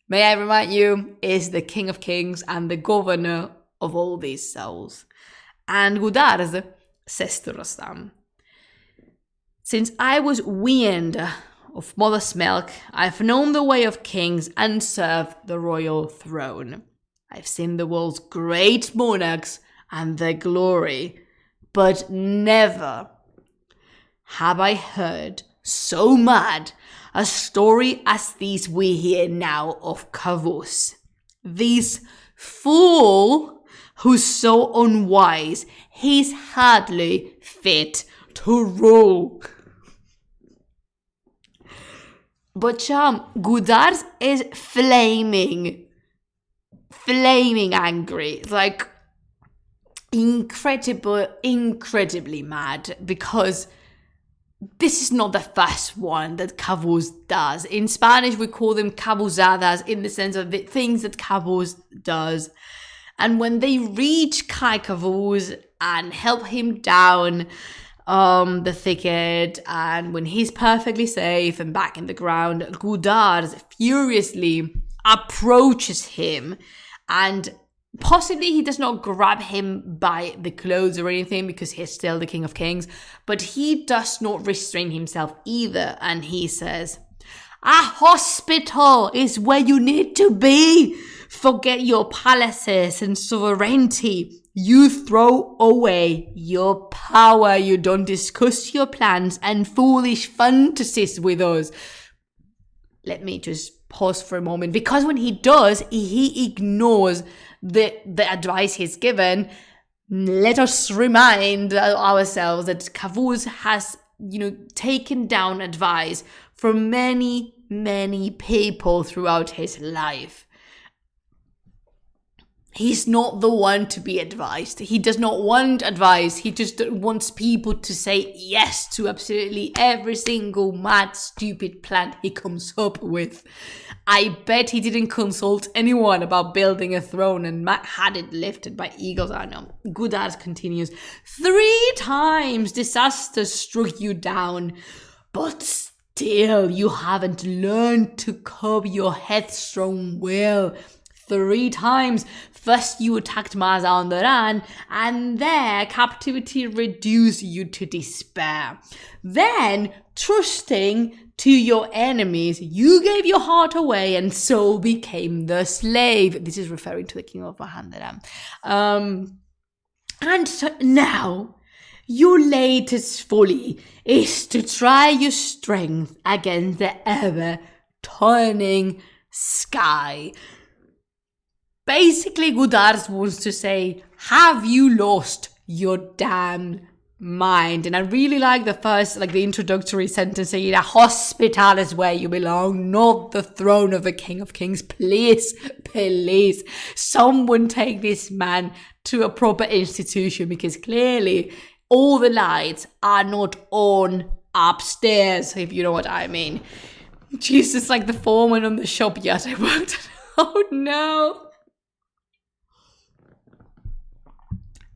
may I remind you, is the King of Kings and the governor of all these souls. And Gudarz says to Rostam, "Since I was weaned of mother's milk, I've known the way of kings and served the royal throne. I've seen the world's great monarchs and their glory, but never have I heard so mad a story as these we hear now of Kavus. This fool who's so unwise, he's hardly fit to rule." But Gudarz is flaming angry, like incredibly mad, because this is not the first one that Kavuz does. In Spanish, we call them cabuzadas in the sense of the things that Kavuz does. And when they reach Kaikavuz and help him down the thicket, and when he's perfectly safe and back in the ground, Gudarz furiously approaches him, and possibly he does not grab him by the clothes or anything because he's still the King of Kings, but he does not restrain himself either, and he says, "A hospital is where you need to be. Forget your palaces and sovereignty. You throw away your power. You don't discuss your plans and foolish fantasies with us." Let me just pause for a moment, because when he does, he ignores the advice he's given. Let us remind ourselves that Kavuz has, taken down advice from many people throughout his life. He's not the one to be advised. He does not want advice. He just wants people to say yes to absolutely every single mad, stupid plan he comes up with. I bet he didn't consult anyone about building a throne and had it lifted by eagles. I know. Gudarz continues, 3 times disaster struck you down, but still you haven't learned to curb your headstrong will. 3 times. First you attacked Mazandaran, and their captivity reduced you to despair. Then, trusting to your enemies, you gave your heart away and so became the slave. This is referring to the king of Mazandaran. And so now, your latest folly is to try your strength against the ever-turning sky. Basically, Gudarz wants to say, have you lost your damn mind? And I really like the introductory sentence saying, a hospital is where you belong, not the throne of the King of Kings. Please, someone take this man to a proper institution, because clearly all the lights are not on upstairs, if you know what I mean. Jesus, like the foreman on the shop yard I worked at. Oh no.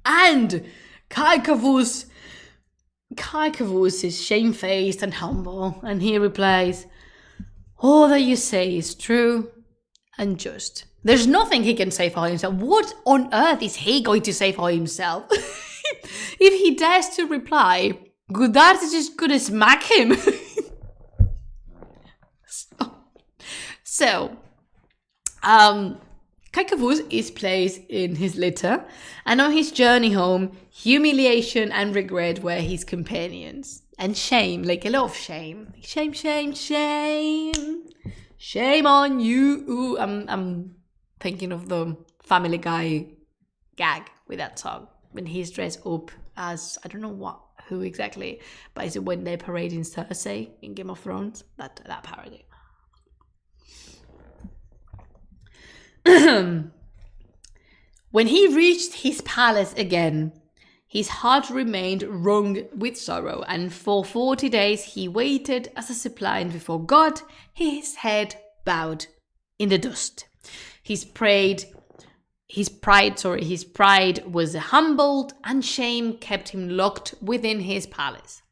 And Kaikavuz is shamefaced and humble, and he replies, "All that you say is true and just." There's nothing he can say for himself. What on earth is he going to say for himself? If he dares to reply, Gudarz is just gonna smack him. So, Kaikavuz is placed in his litter, and on his journey home, humiliation and regret were his companions. And shame, like a lot of shame. Shame. Shame on you. Ooh, I'm thinking of the Family Guy gag with that song. When he's dressed up as, I don't know who exactly, but is it when they're parading Cersei in Game of Thrones? That parody. When he reached his palace again, his heart remained wrung with sorrow, and for 40 days he waited as a suppliant before God, his head bowed in the dust. He prayed his pride was humbled, and shame kept him locked within his palace.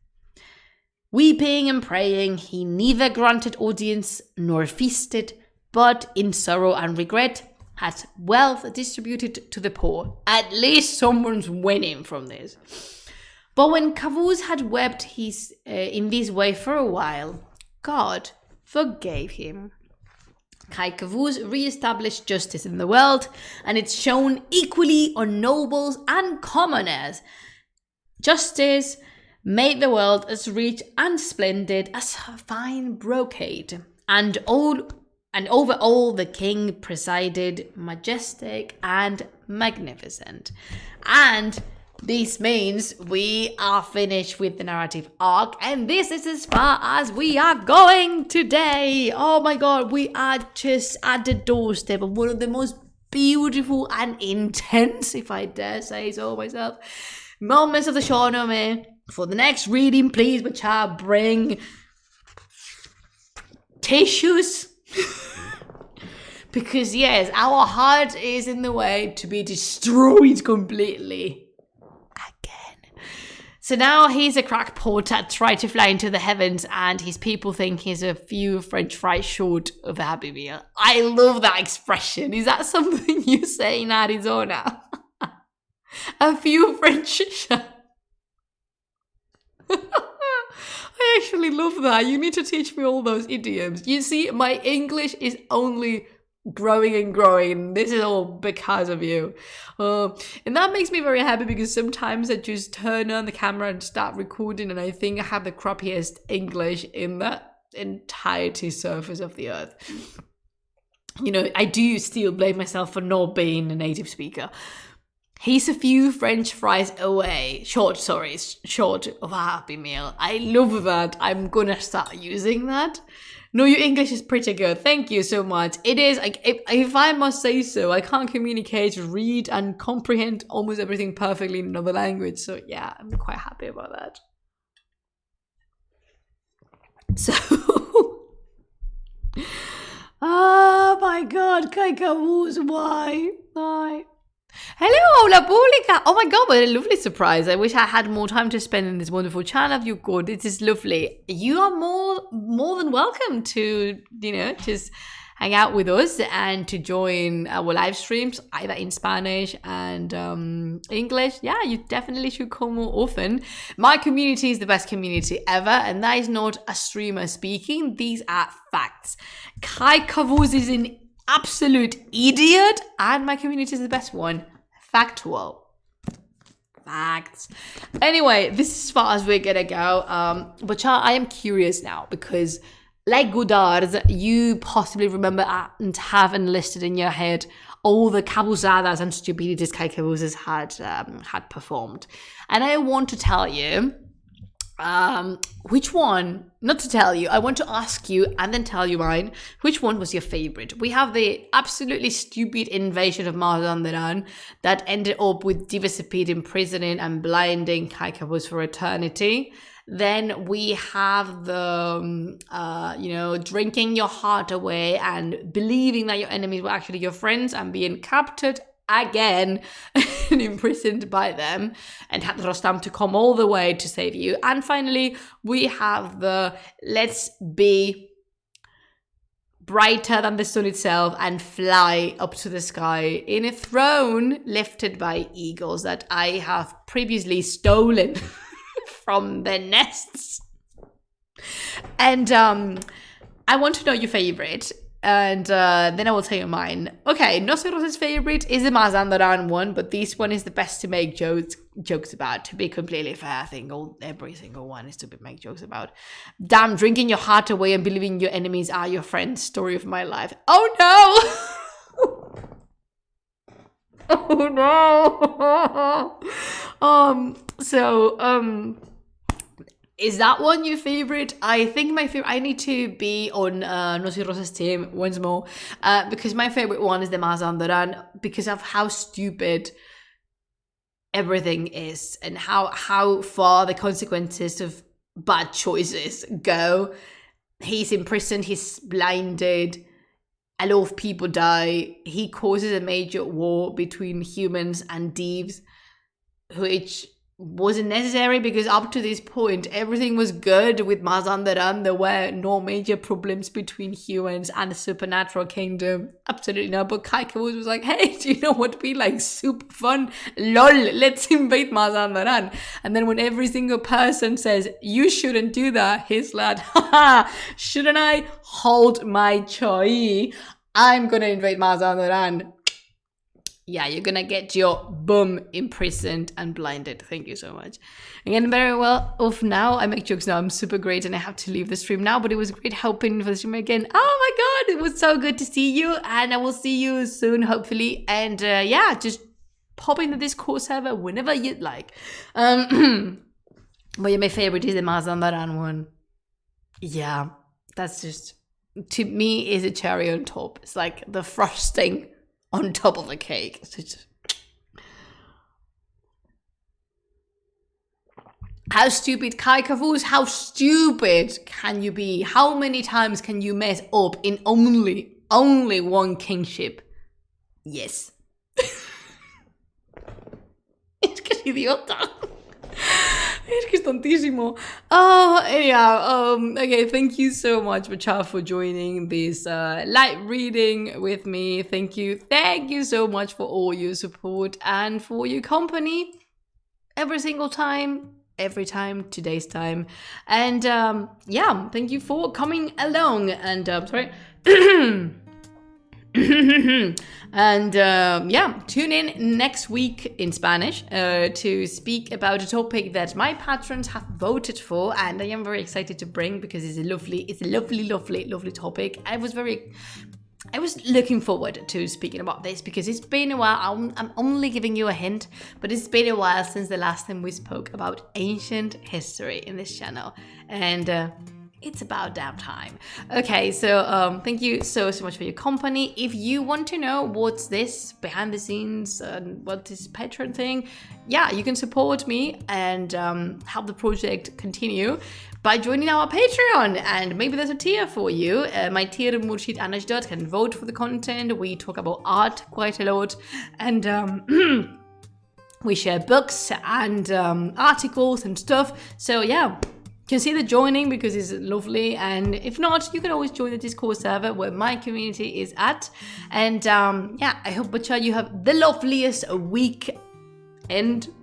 Weeping and praying, he neither granted audience nor feasted, but in sorrow and regret had wealth distributed to the poor. At least someone's winning from this. But when Kavuz had wept in this way for a while, God forgave him. Kai Kavuz re-established justice in the world, and it's shown equally on nobles and commoners. Justice made the world as rich and splendid as fine brocade, and over all the king presided, majestic and magnificent. And this means we are finished with the narrative arc, and this is as far as we are going today. Oh my god, we are just at the doorstep of one of the most beautiful and intense, if I dare say so myself, moments of the Shāh-nāmeh. For the next reading, please, Bacha, bring tissues. Because yes, our heart is in the way to be destroyed completely. Again. So now he's a crackpot that tried to fly into the heavens, and his people think he's a few French fries short of a Happy Meal. I love that expression. Is that something you say in Arizona? A few French I actually love that. You need to teach me all those idioms. You see, my English is only growing and growing. This is all because of you. And that makes me very happy, because sometimes I just turn on the camera and start recording, and I think I have the crappiest English in the entirety surface of the earth. You know, I do still blame myself for not being a native speaker. He's a few French fries away. Short of a Happy Meal. I love that. I'm gonna start using that. No, your English is pretty good. Thank you so much. It is, if I must say so, I can't communicate, read, and comprehend almost everything perfectly in another language. So yeah, I'm quite happy about that. So, oh my god, Kai Kavuz, why? Hello, Aula Pública. Oh my god, what a lovely surprise. I wish I had more time to spend in this wonderful channel. You're good. It is lovely. You are more than welcome to, just hang out with us and to join our live streams, either in Spanish and English. Yeah, you definitely should come more often. My community is the best community ever, and that is not a streamer speaking. These are facts. Kai Kavuz is an absolute idiot, and my community is the best one. Factual. Facts. Anyway, this is as far as we're gonna go. But I am curious now, because like Godard, you possibly remember and have enlisted in your head all the cabuzadas and stupidities Kai Kavuz had performed. And I want to tell you which one, not to tell you, I want to ask you and then tell you mine, which one was your favorite? We have the absolutely stupid invasion of Mazandaran that ended up with Divasipid imprisoning and blinding Kai Kavuz for eternity. Then we have the, drinking your heart away and believing that your enemies were actually your friends and being captured again and imprisoned by them, and had Rostam to come all the way to save you. And finally, we have the let's be brighter than the sun itself and fly up to the sky in a throne lifted by eagles that I have previously stolen from their nests. And I want to know your favorite. And then I will tell you mine. Okay, No Soy Rosa's favorite is the Mazandaran one, but this one is the best to make jokes about. To be completely fair, I think every single one is to make jokes about. Damn, drinking your heart away and believing your enemies are your friends. Story of my life. Oh no! Oh no! Is that one your favorite? I think my favorite, I need to be on No Soy Rosa's team once more, because my favorite one is the Mazandaran, because of how stupid everything is and how far the consequences of bad choices go. He's imprisoned, he's blinded, a lot of people die. He causes a major war between humans and thieves, which wasn't necessary because up to this point everything was good with Mazandaran. There were no major problems between humans and the supernatural kingdom. Absolutely not. But Kaikavus was like, hey, do you know what would be like super fun? Lol, let's invade Mazandaran. And then when every single person says you shouldn't do that, he's like, haha, shouldn't I hold my choi? I'm gonna invade Mazandaran. Yeah, you're gonna get your bum imprisoned and blinded. Thank you so much. Again, very well off now. I make jokes now. I'm super great and I have to leave the stream now, but it was great helping for the stream again. Oh my god, it was so good to see you, and I will see you soon, hopefully. And yeah, just pop in the Discord server whenever you'd like. But yeah, my favorite is the Mazandaran one. Yeah, that's just, to me, is a cherry on top. It's like the frosting on top of a cake. So just... How stupid, Kaikavus, how stupid can you be? How many times can you mess up in only one kingship? Yes. Es que es idiota. Es que es tontísimo. Oh, anyhow, okay, thank you so much, Bacha, for joining this light reading with me. Thank you so much for all your support and for your company every single time, every time, today's time. And yeah, thank you for coming along. And sorry. And yeah, tune in next week in Spanish to speak about a topic that my patrons have voted for, and I am very excited to bring because it's a lovely topic. I was looking forward to speaking about this because it's been a while. I'm only giving you a hint, but it's been a while since the last time we spoke about ancient history in this channel, and it's about damn time. Okay, so thank you so much for your company. If you want to know what's this behind the scenes and what this Patreon thing, yeah, you can support me and help the project continue by joining our Patreon. And maybe there's a tier for you. My tier, Murshid Anajdat, can vote for the content. We talk about art quite a lot, and we share books and articles and stuff. So yeah, consider joining because it's lovely. And if not, you can always join the Discord server where my community is at. And yeah, I hope, Bacha, you have the loveliest weekend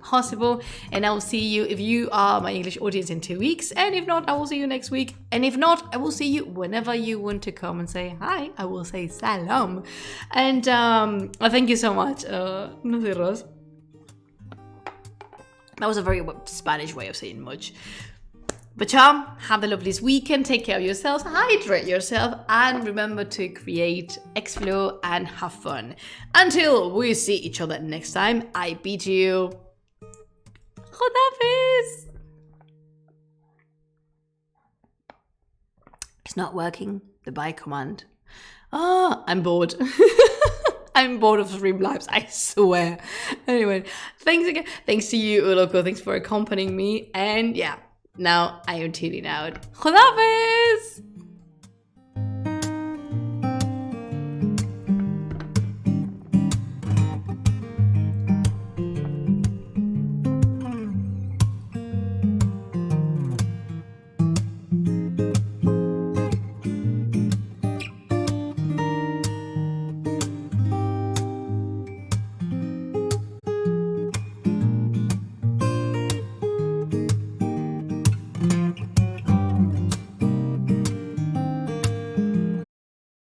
possible. And I will see you, if you are my English audience, in 2 weeks. And if not, I will see you next week. And if not, I will see you whenever you want to come and say hi. I will say salam. And thank you so much. No sé, Ros. That was a very Spanish way of saying much. But have the loveliest weekend, take care of yourselves, hydrate yourself, and remember to create, explore, and have fun. Until we see each other next time, I bid you Khodafis. It's not working, the buy command. Ah, I'm bored. I'm bored of Streamlabs, I swear. Anyway, thanks again. Thanks to you, Uloko. Thanks for accompanying me. And yeah, now I am tuning out. Khodafis!